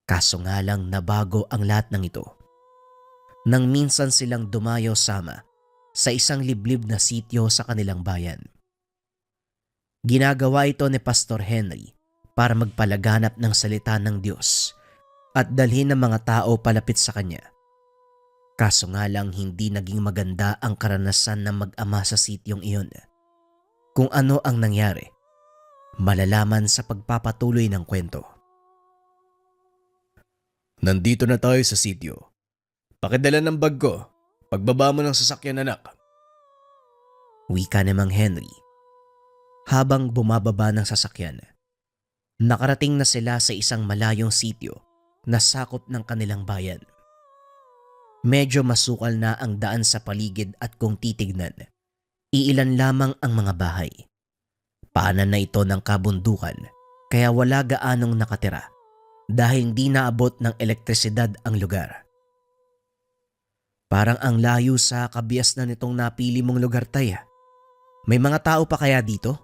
Kaso nga lang nabago ang lahat ng ito nang minsan silang dumayo sama sa isang liblib na sityo sa kanilang bayan. Ginagawa ito ni Pastor Henry para magpalaganap ng salita ng Diyos at dalhin ng mga tao palapit sa kanya. Kaso nga lang hindi naging maganda ang karanasan ng mag-ama sa sityong iyon. Kung ano ang nangyari, malalaman sa pagpapatuloy ng kwento. Nandito na tayo sa sityo. Pakidala ng bag ko. Pagbaba mo ng sasakyan, anak. Wika ni Mang Henry. Habang bumababa ng sasakyan, nakarating na sila sa isang malayong sityo na sakop ng kanilang bayan. Medyo masukal na ang daan sa paligid at kung titignan, iilan lamang ang mga bahay. Paanan na ito ng kabundukan kaya wala gaanong nakatira dahil hindi naabot ng elektrisidad ang lugar. Parang ang layo sa kabias na nitong napili mong lugar, tay. May mga tao pa kaya dito?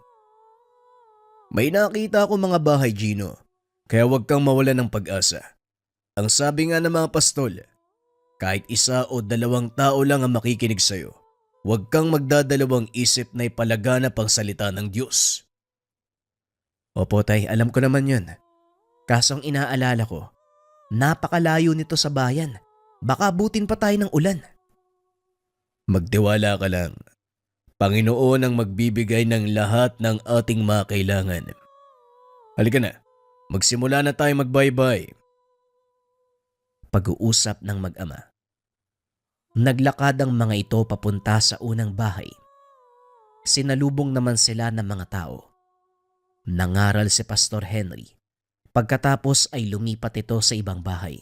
May nakita ako mga bahay, Gino. Kaya huwag kang mawala ng pag-asa. Ang sabi nga ng mga pastol, kahit 1 o 2 tao lang ang makikinig sa'yo, huwag kang magdadalawang isip na ipalaganap ang salita ng Diyos. Opo, tay, alam ko naman yun. Kasong inaalala ko, napakalayo nito sa bayan. Baka abutin pa tayo ng ulan. Magtiwala ka lang. Panginoon ang magbibigay ng lahat ng ating mga kailangan. Halika na, magsimula na tayo magbaybay. Pag-uusap ng mag-ama. Naglakad ang mga ito papunta sa unang bahay. Sinalubong naman sila ng mga tao. Nangaral si Pastor Henry. Pagkatapos ay lumipat ito sa ibang bahay.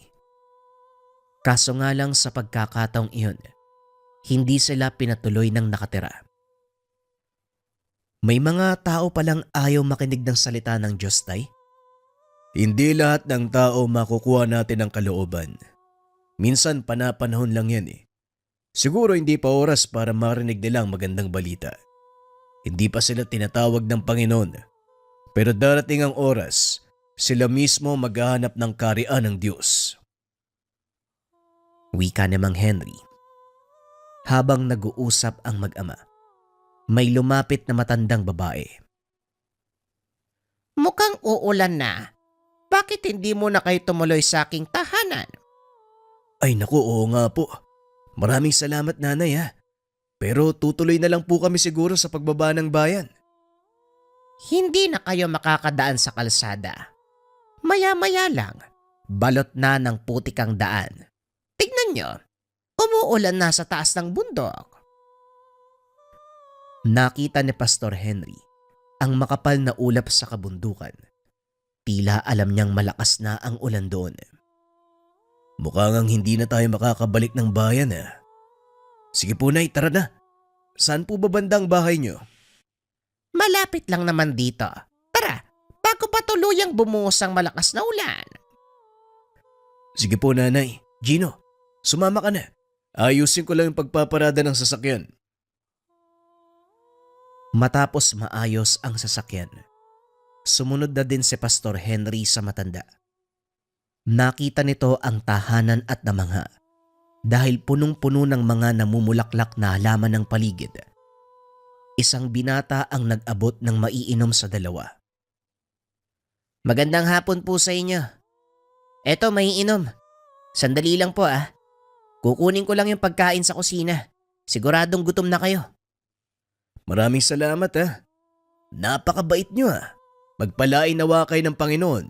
Kaso nga lang sa pagkakataong iyon, hindi sila pinatuloy ng nakatira. May mga tao palang ayaw makinig ng salita ng Diyos, tay? Hindi lahat ng tao makukuha natin ang kalooban. Minsan panapanahon lang yan eh. Siguro hindi pa oras para marinig nilang magandang balita. Hindi pa sila tinatawag ng Panginoon. Pero darating ang oras, sila mismo maghahanap ng karian ng Diyos. Wika ni Mang Henry. Habang nag-uusap ang mag-ama, may lumapit na matandang babae. Mukhang uulan na. Bakit hindi mo na kayo tumuloy sa aking tahanan? Ay naku, oo nga po. Maraming salamat, nanay ha. Pero tutuloy na lang po kami siguro sa pagbaba ng bayan. Hindi na kayo makakadaan sa kalsada. Maya-maya lang, balot na ng putik ang daan. Tignan nyo, umuulan na sa taas ng bundok. Nakita ni Pastor Henry ang makapal na ulap sa kabundukan. Tila alam niyang malakas na ang ulan doon. Mukhang hindi na tayo makakabalik ng bayan ha. Sige po, nay, tara na. Saan po ba bandang bahay nyo? Malapit lang naman dito. Tara, bago pa tuluyang bumuhos ang malakas na ulan. Sige po, nanay. Gino, sumama ka na. Ayusin ko lang yung pagpaparada ng sasakyan. Matapos maayos ang sasakyan, sumunod na din si Pastor Henry sa matanda. Nakita nito ang tahanan at namangha dahil punong-puno ng mga namumulaklak na halaman ng paligid. Isang binata ang nag-abot ng maiinom sa dalawa. Magandang hapon po sa inyo. Eto, maiinom. Sandali lang po ah. Kukunin ko lang yung pagkain sa kusina. Siguradong gutom na kayo. Maraming salamat ha. Napakabait nyo ha. Magpalain nawa kayo ng Panginoon.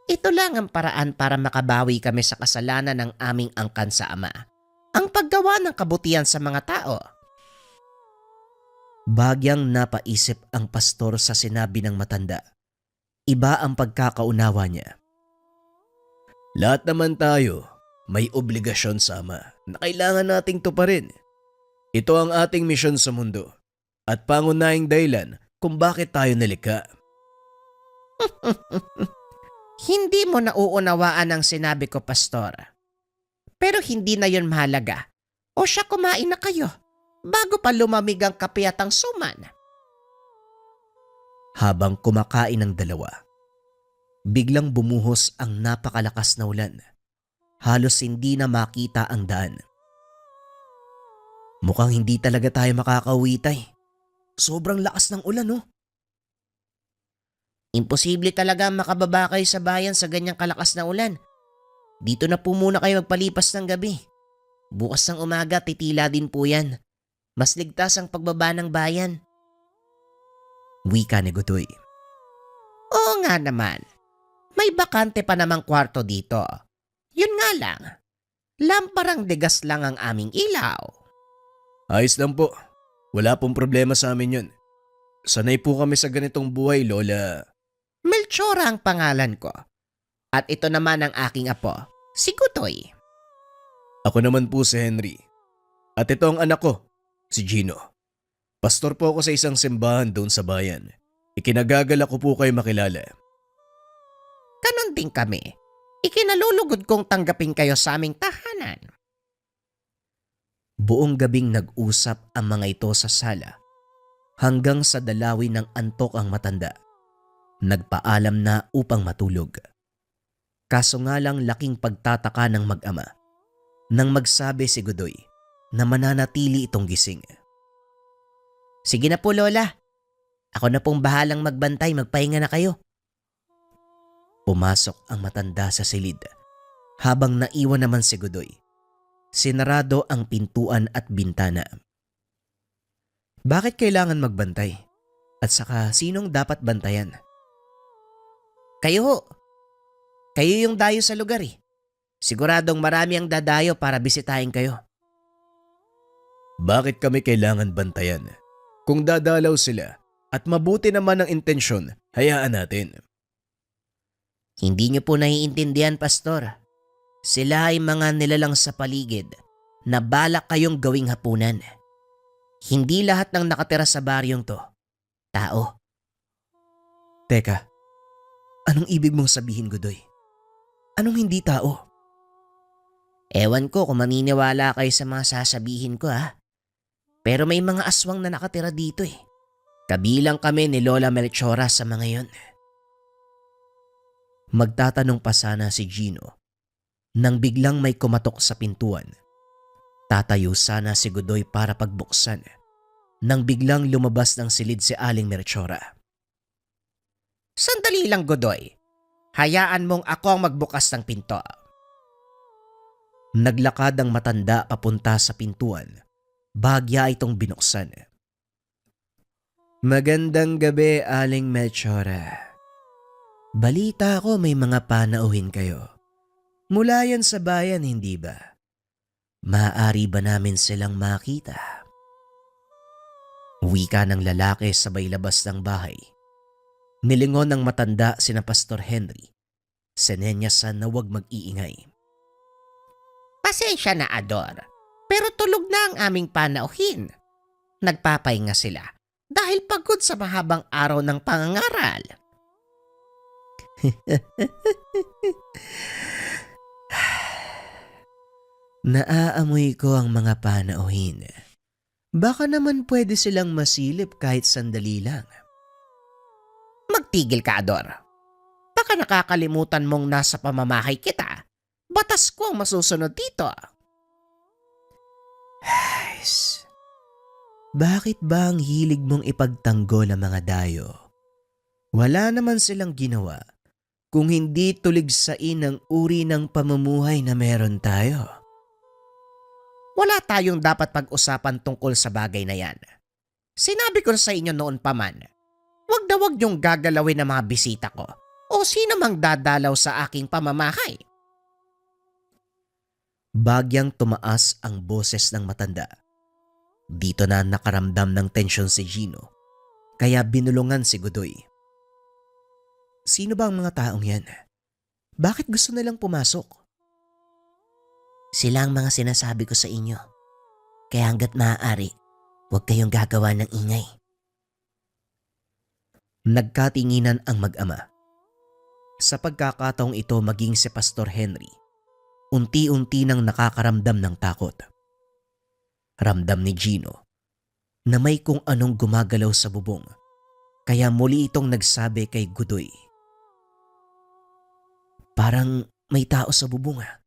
Ito lang ang paraan para makabawi kami sa kasalanan ng aming angkan sa Ama. Ang paggawa ng kabutihan sa mga tao. Bagyang napaisip ang pastor sa sinabi ng matanda. Iba ang pagkakaunawa niya. Lahat naman tayo may obligasyon sa Ama na kailangan nating tuparin. Ito ang ating misyon sa mundo at pangunahing dahilan kung bakit tayo nalikha. Hindi mo nauunawaan ang sinabi ko, Pastor. Pero hindi na yon mahalaga. O siya, kumain na kayo bago pa lumamig ang kape at ang suman. Habang kumakain ng dalawa, biglang bumuhos ang napakalakas na ulan. Halos hindi na makita ang daan. Mukhang hindi talaga tayo makakauwi, Tay. Sobrang lakas ng ulan, oh. Imposible talaga makababa kayo sa bayan sa ganyang kalakas na ulan. Dito na po muna kayo magpalipas ng gabi. Bukas ng umaga titila din po yan. Mas ligtas ang pagbaba ng bayan. Wika ni Godoy. Oo nga naman. May bakante pa namang kwarto dito. Yun nga lang. Lamparang degas lang ang aming ilaw. Ayos lang po. Wala pong problema sa amin yun. Sanay po kami sa ganitong buhay, Lola. Melchora ang pangalan ko. At ito naman ang aking apo, si Gutoy. Ako naman po si Henry. At ito ang anak ko, si Gino. Pastor po ako sa isang simbahan doon sa bayan. Ikinagagala ko po kayo makilala. Ganon din kami. Ikinalulugod kong tanggapin kayo sa aming tahanan. Buong gabing nag-usap ang mga ito sa sala hanggang sa dalawin ng antok ang matanda. Nagpaalam na upang matulog. Kaso nga lang laking pagtataka ng mag-ama nang magsabi si Godoy na mananatili itong gising. Sige na po, Lola. Ako na pong bahalang magbantay, magpahinga na kayo. Pumasok ang matanda sa silid habang naiwan naman si Godoy. Sinarado ang pintuan at bintana. Bakit kailangan magbantay? At saka sinong dapat bantayan? Kayo ho. Kayo yung dayo sa lugar eh. Siguradong marami ang dadayo para bisitahin kayo. Bakit kami kailangan bantayan? Kung dadalaw sila at mabuti naman ang intensyon, hayaan natin. Hindi niyo po naiintindihan, Pastor. Sila ay mga nilalang sa paligid na balak kayong gawing hapunan. Hindi lahat ng nakatira sa baryong to, tao. Teka, anong ibig mong sabihin, Godoy? Anong hindi tao? Ewan ko kung maniniwala kayo sa mga sasabihin ko ha. Pero may mga aswang na nakatira dito eh. Kabilang kami ni Lola Melchora sa mga yon. Magtatanong pa sana si Gino nang biglang may kumatok sa pintuan. Tatayo sana si Godoy para pagbuksan nang biglang lumabas ng silid si Aling Melchora. Sandali lang, Godoy. Hayaan mong ako ang magbukas ng pinto. Naglakad ang matanda papunta sa pintuan. Bahagya itong binuksan. Magandang gabi, Aling Melchora. Balita ko may mga panauhin kayo. Mula yan sa bayan, hindi ba? Maaari ba namin silang makita? Wika ng lalaki sabay labas ng bahay. Nilingon ng matanda sina Pastor Henry. Sinenyasan na huwag mag-iingay. Pasensya na, Ador. Pero tulog na ang aming panauhin. Nagpapahinga sila dahil pagod sa mahabang araw ng pangangaral. Naaamoy ko ang mga panauhin. Baka naman pwede silang masilip kahit sandali lang. Magtigil ka, Ador. Baka nakakalimutan mong nasa pamamahay kita. Batas ko ang masusunod dito. Guys, bakit ba ang hilig mong ipagtanggol ang mga dayo? Wala naman silang ginawa kung hindi tuligsain ang uri ng pamumuhay na meron tayo. Wala tayong dapat pag-usapan tungkol sa bagay na yan. Sinabi ko sa inyo noon pa man, wag na wag niyong gagalawin ang mga bisita ko o sino mang dadalaw sa aking pamamahay. Bagyang tumaas ang boses ng matanda. Dito na nakaramdam ng tensyon si Gino, kaya binulungan si Godoy. Sino ba ang mga taong yan? Bakit gusto nilang pumasok? Sila ang mga sinasabi ko sa inyo. Kaya hanggat maaari, huwag kayong gagawa ng ingay. Nagkatinginan ang mag-ama. Sa pagkakataong ito maging si Pastor Henry, unti-unti nang nakakaramdam ng takot. Ramdam ni Gino na may kung anong gumagalaw sa bubong, kaya muli itong nagsabi kay Godoy. Parang may tao sa bubong ah.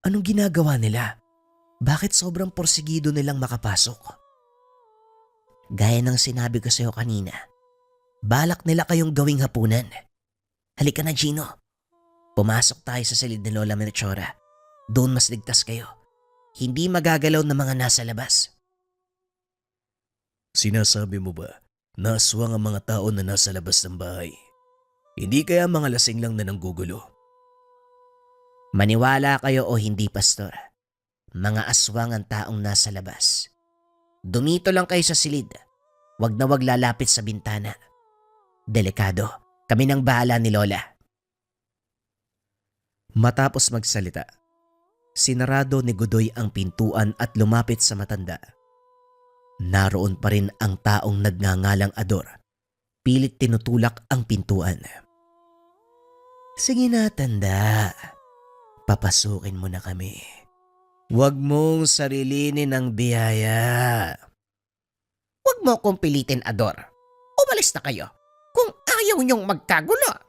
Anong ginagawa nila? Bakit sobrang porsigido nilang makapasok? Gaya ng sinabi ko sa iyo kanina, balak nila kayong gawing hapunan. Halika na, Gino. Pumasok tayo sa silid ni Lola Melchora. Doon mas ligtas kayo. Hindi magagalaw ng mga nasa labas. Sinasabi mo ba na aswang ang mga tao na nasa labas ng bahay? Hindi kaya mga lasing lang na nanggugulo? Maniwala kayo o hindi, Pastor. Mga aswang ang taong nasa labas. Dumito lang kayo sa silid. Wag na wag lalapit sa bintana. Delikado. Kami nang bahala ni Lola. Matapos magsalita, sinarado ni Godoy ang pintuan at lumapit sa matanda. Naroon pa rin ang taong nagngangalang Ador. Pilit tinutulak ang pintuan. Sige na, tanda. Papasukin mo na kami. Huwag mong sarilinin ang biyaya. Huwag mo akong pilitin, Ador. Umalis na kayo kung ayaw niyong magkagulo.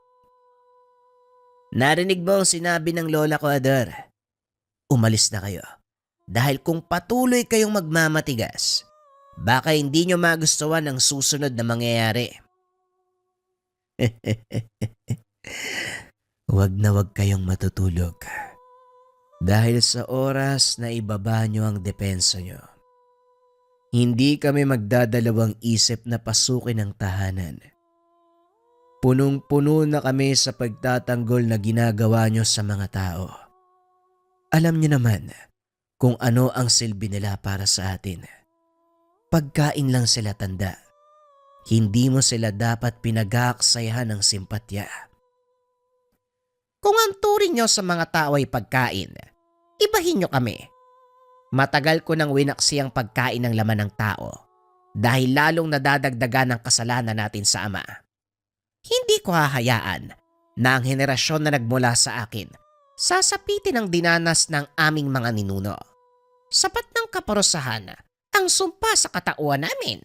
Narinig mo ang sinabi ng lola ko, Ador. Umalis na kayo. Dahil kung patuloy kayong magmamatigas, baka hindi nyo magustuhan ang susunod na mangyayari. Huwag na huwag kayong matutulog. Dahil sa oras na ibaba nyo ang depensa nyo, hindi kami magdadalawang isip na pasukin ang tahanan. Punong-puno na kami sa pagtatanggol na ginagawa nyo sa mga tao. Alam nyo naman kung ano ang silbi nila para sa atin. Pagkain lang sila, tanda. Hindi mo sila dapat pinag-aaksayahan ng simpatya. Kung ang turing nyo sa mga tao ay pagkain, ibahin nyo kami. Matagal ko nang winaksi ang pagkain ng laman ng tao dahil lalong nadadagdagan ang kasalanan natin sa Ama. Hindi ko hahayaan na ang henerasyon na nagmula sa akin sasapitin ang dinanas ng aming mga ninuno. Sapat ng kaparusahan ang sumpa sa katauhan namin.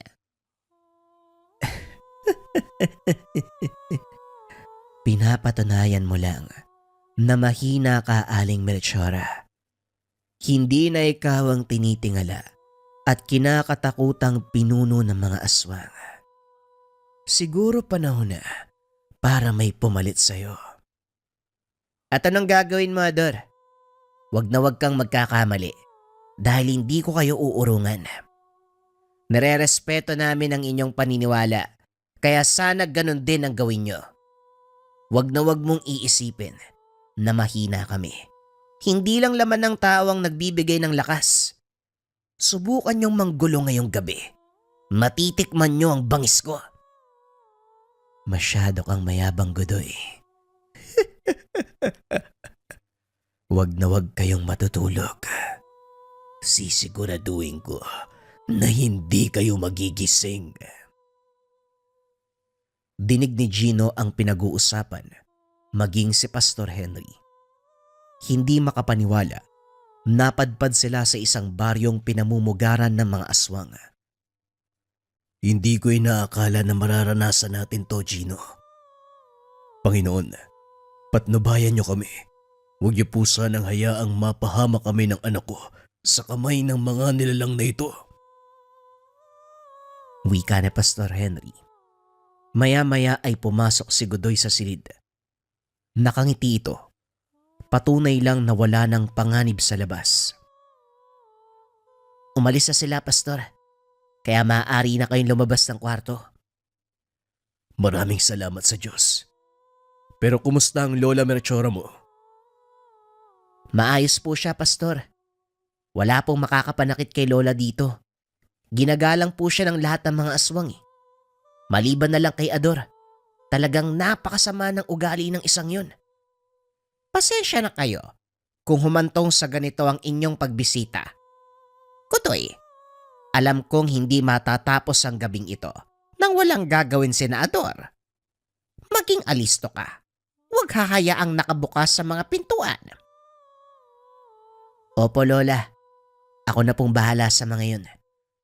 Pinapatunayan mo lang na mahina ka, Aling Melchora. Hindi na ikaw ang tinitingala at kinakatakutang pinuno ng mga aswang. Siguro panahon na para may pumalit sa'yo. At anong gagawin mo, Ador? Wag na wag kang magkakamali dahil hindi ko kayo uurungan. Nare-respeto namin ang inyong paniniwala kaya sana ganun din ang gawin nyo. Wag na wag mong iisipin na mahina kami. Hindi lang laman ng tao ang nagbibigay ng lakas. Subukan niyong manggulo ngayong gabi. Matitikman niyo ang bangis ko. Masyado kang mayabang, Godoy. Wag na wag kayong matutulog. Sisiguraduhin ko na hindi kayo magigising. Dinig ni Gino ang pinag-uusapan, maging si Pastor Henry. Hindi makapaniwala Napadpad sila sa isang baryong pinamumugaran ng mga aswang. Hindi ko inaakala na mararanasan natin to, Gino. Panginoon, patnubayan niyo kami. Huwag niyo po sanang hayaang mapahama kami ng anak ko sa kamay ng mga nilalang na ito. Wika ni Pastor Henry. Maya-maya ay pumasok si Godoy sa silid. Nakangiti ito. Patunay lang na wala ng panganib sa labas. Umalis na sila, Pastor. Kaya maaari na kayong lumabas ng kwarto. Maraming salamat sa Diyos. Pero kumusta ang Lola Melchora mo? Maayos po siya, Pastor. Wala pong makakapanakit kay Lola dito. Ginagalang po siya ng lahat ng mga aswang. Maliban na lang kay Ador. Talagang napakasama ng ugali ng isang yun. Pasensya na kayo kung humantong sa ganito ang inyong pagbisita. Godoy, alam kong hindi matatapos ang gabing ito nang walang gagawin si Ador. Maging alisto ka. Huwag hahayaang nakabukas sa mga pintuan. Opo, Lola. Ako na pong bahala sa mga yun.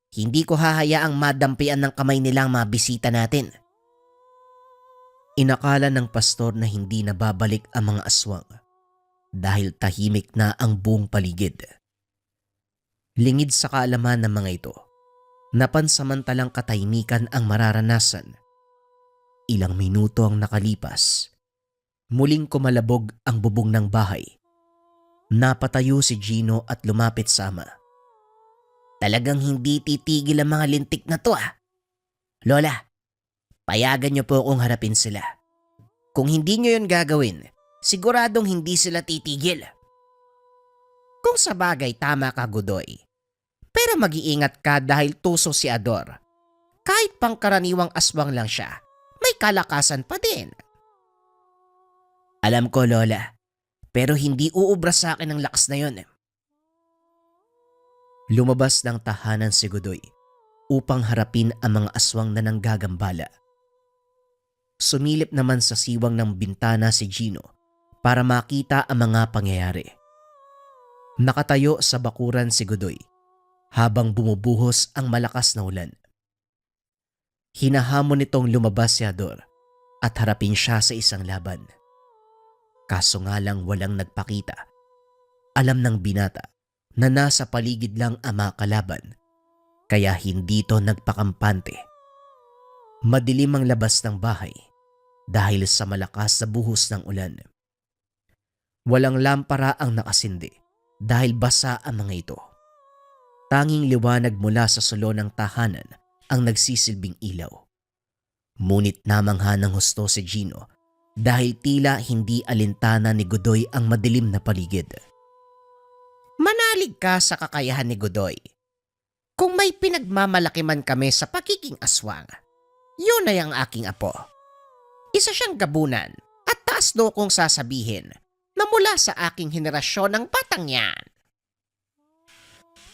Hindi ko hahayaang madampian ng kamay nilang mga bisita natin. Inakala ng pastor na hindi na babalik ang mga aswang dahil tahimik na ang buong paligid. Lingid sa kaalaman ng mga ito, napansamantalang katahimikan ang mararanasan. Ilang minuto ang nakalipas. Muling kumalabog ang bubong ng bahay. Napatayo si Gino at lumapit sa ama. Talagang hindi titigil ang mga lintik na to Lola, payagan niyo po akong harapin sila. Kung hindi niyo yun gagawin, siguradong hindi sila titigil. Kung sa bagay tama ka, Godoy. Pero mag-iingat ka dahil tuso si Ador. Kahit pangkaraniwang aswang lang siya, may kalakasan pa din. Alam ko, Lola. Pero hindi uubra sa akin ang lakas na yun. Lumabas ng tahanan si Godoy upang harapin ang mga aswang na nanggagambala. Sumilip naman sa siwang ng bintana si Gino para makita ang mga pangyayari. Nakatayo sa bakuran si Godoy habang bumubuhos ang malakas na ulan. Hinahamon nitong lumabas si Ador at harapin siya sa isang laban. Kaso nga lang walang nagpakita. Alam ng binata na nasa paligid lang ang mga kalaban, kaya hindi to nagpakampante. Madilim ang labas ng bahay dahil sa malakas na buhos ng ulan. Walang lampara ang nakasindi dahil basa ang mga ito. Tanging liwanag mula sa sulo ng tahanan ang nagsisilbing ilaw. Ngunit namangha ng husto si Gino dahil tila hindi alintana ni Godoy ang madilim na paligid. Manalig ka sa kakayahan ni Godoy. Kung may pinagmamalaki man kami sa pagiging aswang, yun ay ang aking apo. Isa siyang gabunan at taas do kong sasabihin na mula sa aking henerasyon ng batang yan.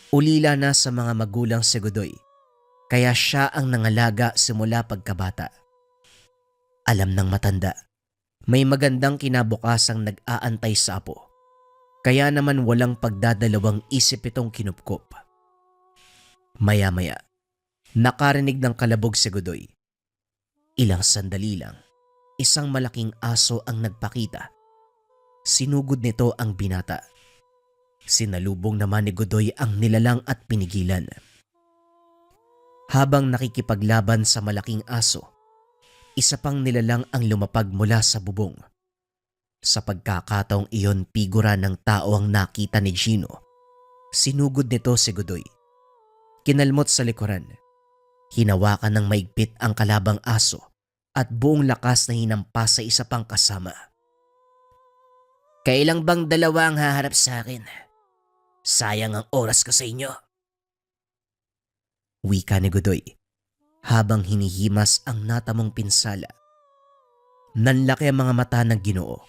Ulila na sa mga magulang si Godoy, kaya siya ang nangalaga simula pagkabata. Alam ng matanda, may magandang kinabukasang nag-aantay sa apo. Kaya naman walang pagdadalawang isip itong kinupkop. Maya-maya, nakarinig ng kalabog si Godoy. Ilang sandali lang, isang malaking aso ang nagpakita. Sinugod nito ang binata. Sinalubong naman ni Godoy ang nilalang at pinigilan. Habang nakikipaglaban sa malaking aso, isa pang nilalang ang lumapag mula sa bubong. Sa pagkakataong iyon, figura ng tao ang nakita ni Gino. Sinugod nito si Godoy. Kinalmot sa likuran. Hinawakan ng maigpit ang kalabang aso at buong lakas na hinampas sa isa pang kasama. Kailang bang dalawa ang haharap sa akin? Sayang ang oras ko sa inyo. Wika ni Godoy habang hinihimas ang natamong pinsala. Nanlaki ang mga mata ng Ginoo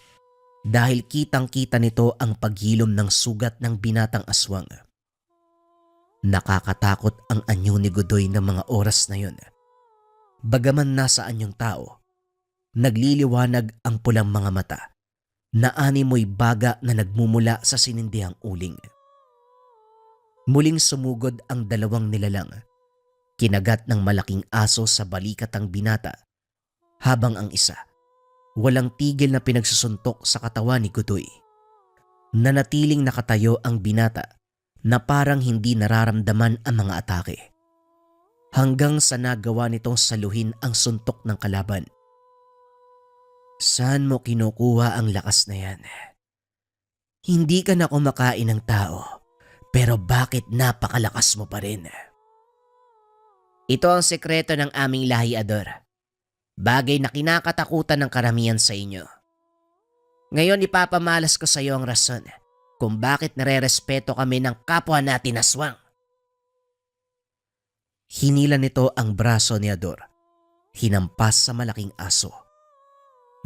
dahil kitang-kita nito ang paghilom ng sugat ng binatang aswang. Nakakatakot ang anyo ni Godoy ng mga oras na yun. Bagaman nasa anyong tao, nagliliwanag ang pulang mga mata na animoy baga na nagmumula sa sinindihang uling. Muling sumugod ang dalawang nilalang. Kinagat ng malaking aso sa balikat ang binata, habang ang isa, walang tigil na pinagsusuntok sa katawan ni Godoy. Nanatiling nakatayo ang binata na parang hindi nararamdaman ang mga atake. Hanggang sa nagawa nitong saluhin ang suntok ng kalaban. Saan mo kinukuha ang lakas na yan? Hindi ka na kumakain ng tao, pero bakit napakalakas mo pa rin? Ito ang sekreto ng aming lahi, Ador. Bagay na kinakatakutan ng karamihan sa inyo. Ngayon ipapamalas ko sa iyo ang rason kung bakit nare-respeto kami ng kapwa natin aswang. Hinila nito ang braso ni Ador. Hinampas sa malaking aso.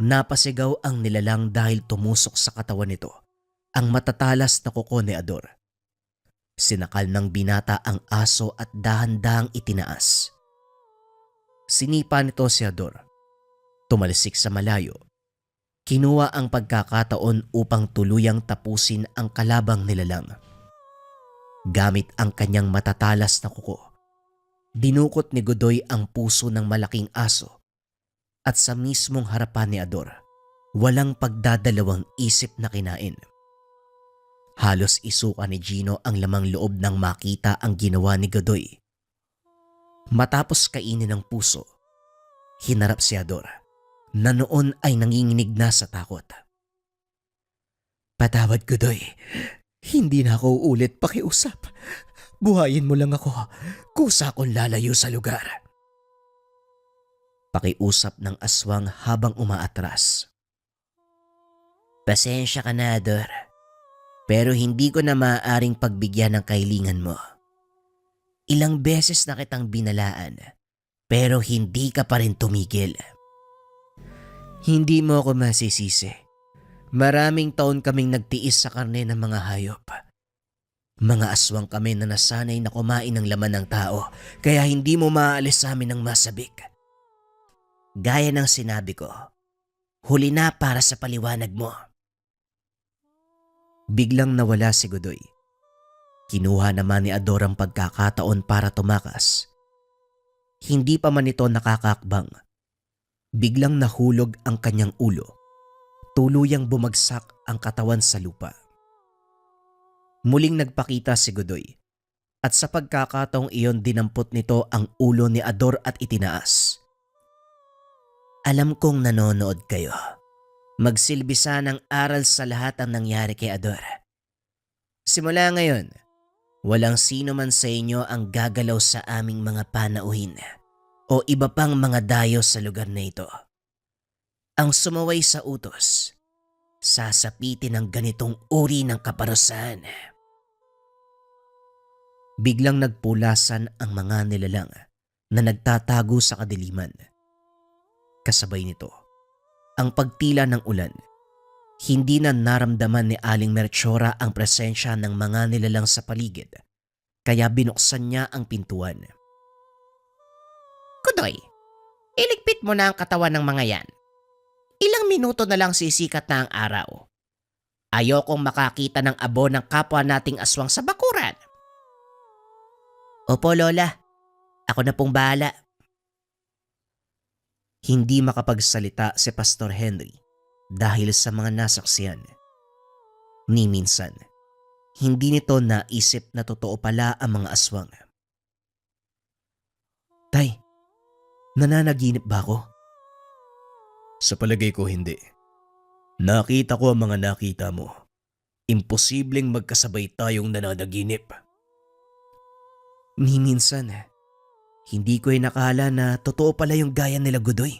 Napasigaw ang nilalang dahil tumusok sa katawan nito ang matatalas na kuko ni Ador. Sinakal ng binata ang aso at dahan-dahang itinaas. Sinipa nito si Ador. Tumalsik sa malayo. Kinuha ang pagkakataon upang tuluyang tapusin ang kalabang nilalang. Gamit ang kanyang matatalas na kuko, dinukot ni Godoy ang puso ng malaking aso at sa mismong harapan ni Ador, walang pagdadalawang isip na kinain. Halos isuka ni Gino ang lamang loob nang makita ang ginawa ni Godoy. Matapos kainin ng puso, hinarap si Ador na noon ay nanginginig na sa takot. Patawad, Godoy. Hindi na ako ulit pakiusap. Buhayin mo lang ako. Kusa akong lalayo sa lugar. Pakiusap ng aswang habang umaatras. Pasensya ka na, Ador. Pero hindi ko na maaaring pagbigyan ng kahilingan mo. Ilang beses na kitang binalaan, pero hindi ka pa rin tumigil. Hindi mo ako masisisi. Maraming taon kaming nagtiis sa karne ng mga hayop. Mga aswang kami na nasanay na kumain ng laman ng tao, kaya hindi mo maaalis sa amin ng masabik. Gaya ng sinabi ko, huli na para sa paliwanag mo. Biglang nawala si Godoy. Kinuha naman ni Ador ang pagkakataon para tumakas. Hindi pa man ito nakakakbang. Biglang nahulog ang kanyang ulo. Tuluyang bumagsak ang katawan sa lupa. Muling nagpakita si Godoy at sa pagkakataong iyon dinampot nito ang ulo ni Ador at itinaas. Alam kong nanonood kayo. Magsilbi sana ng aral sa lahat ang nangyari kay Ador. Simula ngayon, walang sino man sa inyo ang gagalaw sa aming mga panauhin o iba pang mga dayo sa lugar na ito. Ang sumaway sa utos, sasapitin ng ganitong uri ng kaparusahan. Biglang nagpulasan ang mga nilalang na nagtatago sa kadiliman. Kasabay nito, ang pagtila ng ulan. Hindi na naramdaman ni Aling Melchora ang presensya ng mga nilalang sa paligid, kaya binuksan niya ang pintuan. Godoy, iligpit mo na ang katawan ng mga yan. Ilang minuto na lang sisikat na ang araw. Ayokong makakita ng abo ng kapwa nating aswang sa bakuran. Opo, Lola. Ako na pong bahala. Hindi makapagsalita si Pastor Henry dahil sa mga nasaksiyan. Ni minsan, hindi nito naisip na totoo pala ang mga aswang. Tay, nananaginip ba ako? Sa palagay ko hindi. Nakita ko ang mga nakita mo. Imposibleng magkasabay tayong nananaginip. Ni minsan, hindi ko nakala na totoo pala yung gaya nila Godoy.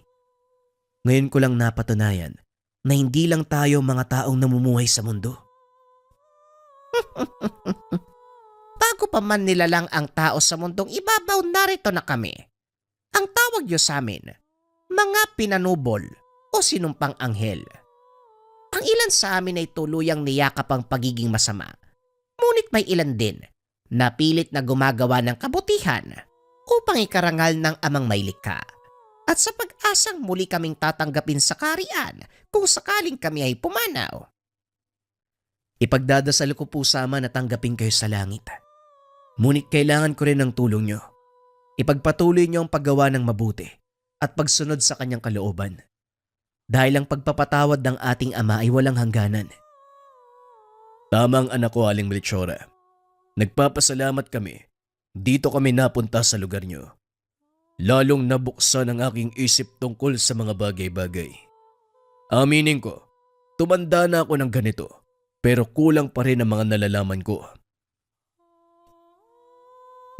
Ngayon ko lang napatunayan na hindi lang tayo mga taong namumuhay sa mundo. Bago pa man nilalang ang tao sa mundong ibabaw, narito na kami. Ang tawag niyo sa amin, mga pinanubol o sinumpang anghel. Ang ilan sa amin ay tuluyang niyakap ang pagiging masama. Ngunit may ilan din na pilit na gumagawa ng kabutihan upang ikarangal ng amang may likha. At sa pag-asang muli kaming tatanggapin sa kaharian kung sakaling kami ay pumanaw. Ipagdadasal ko po sama na tanggapin kayo sa langit. Ngunit kailangan ko rin ng tulong nyo. Ipagpatuloy nyo ang paggawa ng mabuti at pagsunod sa kanyang kalooban. Dahil ang pagpapatawad ng ating Ama ay walang hangganan. Tamang anak ko, Aling Melchora. Nagpapasalamat kami. Dito kami napunta sa lugar nyo. Lalong nabuksan ang aking isip tungkol sa mga bagay-bagay. Aminin ko, tumanda na ako ng ganito, pero kulang pa rin ang mga nalalaman ko.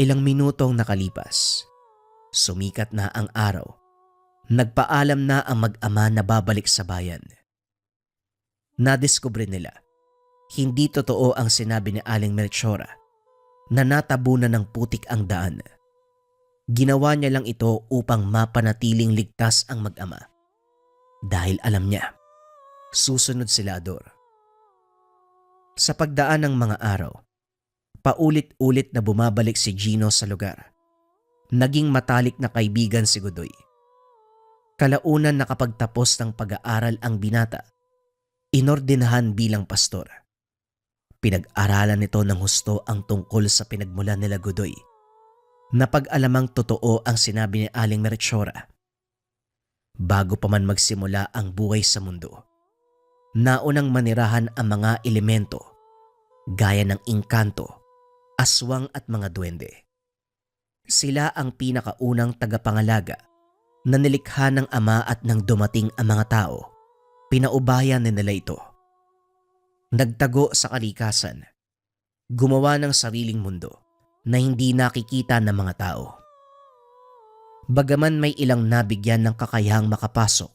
Ilang minutong nakalipas, sumikat na ang araw. Nagpaalam na ang mag-ama na babalik sa bayan. Nadiskubre nila, hindi totoo ang sinabi ni Aling Melchora na natabunan ng putik ang daan. Ginawa niya lang ito upang mapanatiling ligtas ang mag-ama. Dahil alam niya, susunod sila Ador. Sa pagdaan ng mga araw, paulit-ulit na bumabalik si Gino sa lugar. Naging matalik na kaibigan si Godoy. Kalaunan nakapagtapos ng pag-aaral ang binata, inordinahan bilang pastor. Pinag-aralan nito ng husto ang tungkol sa pinagmulan nila Godoy. Napag-alamang totoo ang sinabi ni Aling Melchora. Bago pa man magsimula ang buhay sa mundo, naunang manirahan ang mga elemento gaya ng engkanto, aswang at mga duwende. Sila ang pinakaunang tagapangalaga na nilikha ng Ama at nang dumating ang mga tao, pinaubayan nila ito. Nagtago sa kalikasan, gumawa ng sariling mundo na hindi nakikita ng mga tao. Bagaman may ilang nabigyan ng kakayahang makapasok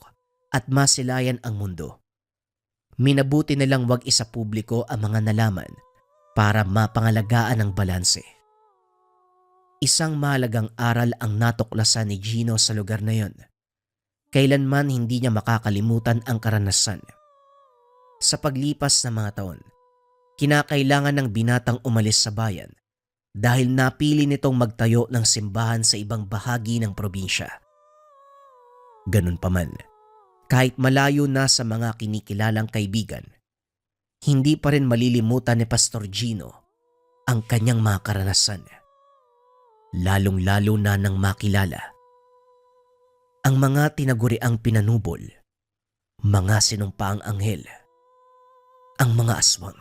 at masilayan ang mundo, minabuti nilang wag isa publiko ang mga nalaman para mapangalagaan ang balanse. Isang mahalagang aral ang natuklasan ni Gino sa lugar na yon. Kailanman hindi niya makakalimutan ang karanasan. Sa paglipas ng mga taon, kinakailangan ng binatang umalis sa bayan dahil napili nitong magtayo ng simbahan sa ibang bahagi ng probinsya. Ganun pa man, kahit malayo na sa mga kinikilalang kaibigan, hindi pa rin malilimutan ni Pastor Gino ang kanyang mga karanasan. Lalong-lalo na nang makilala ang mga tinaguriang pinanubol, mga sinumpaang anghel, ang mga aswang.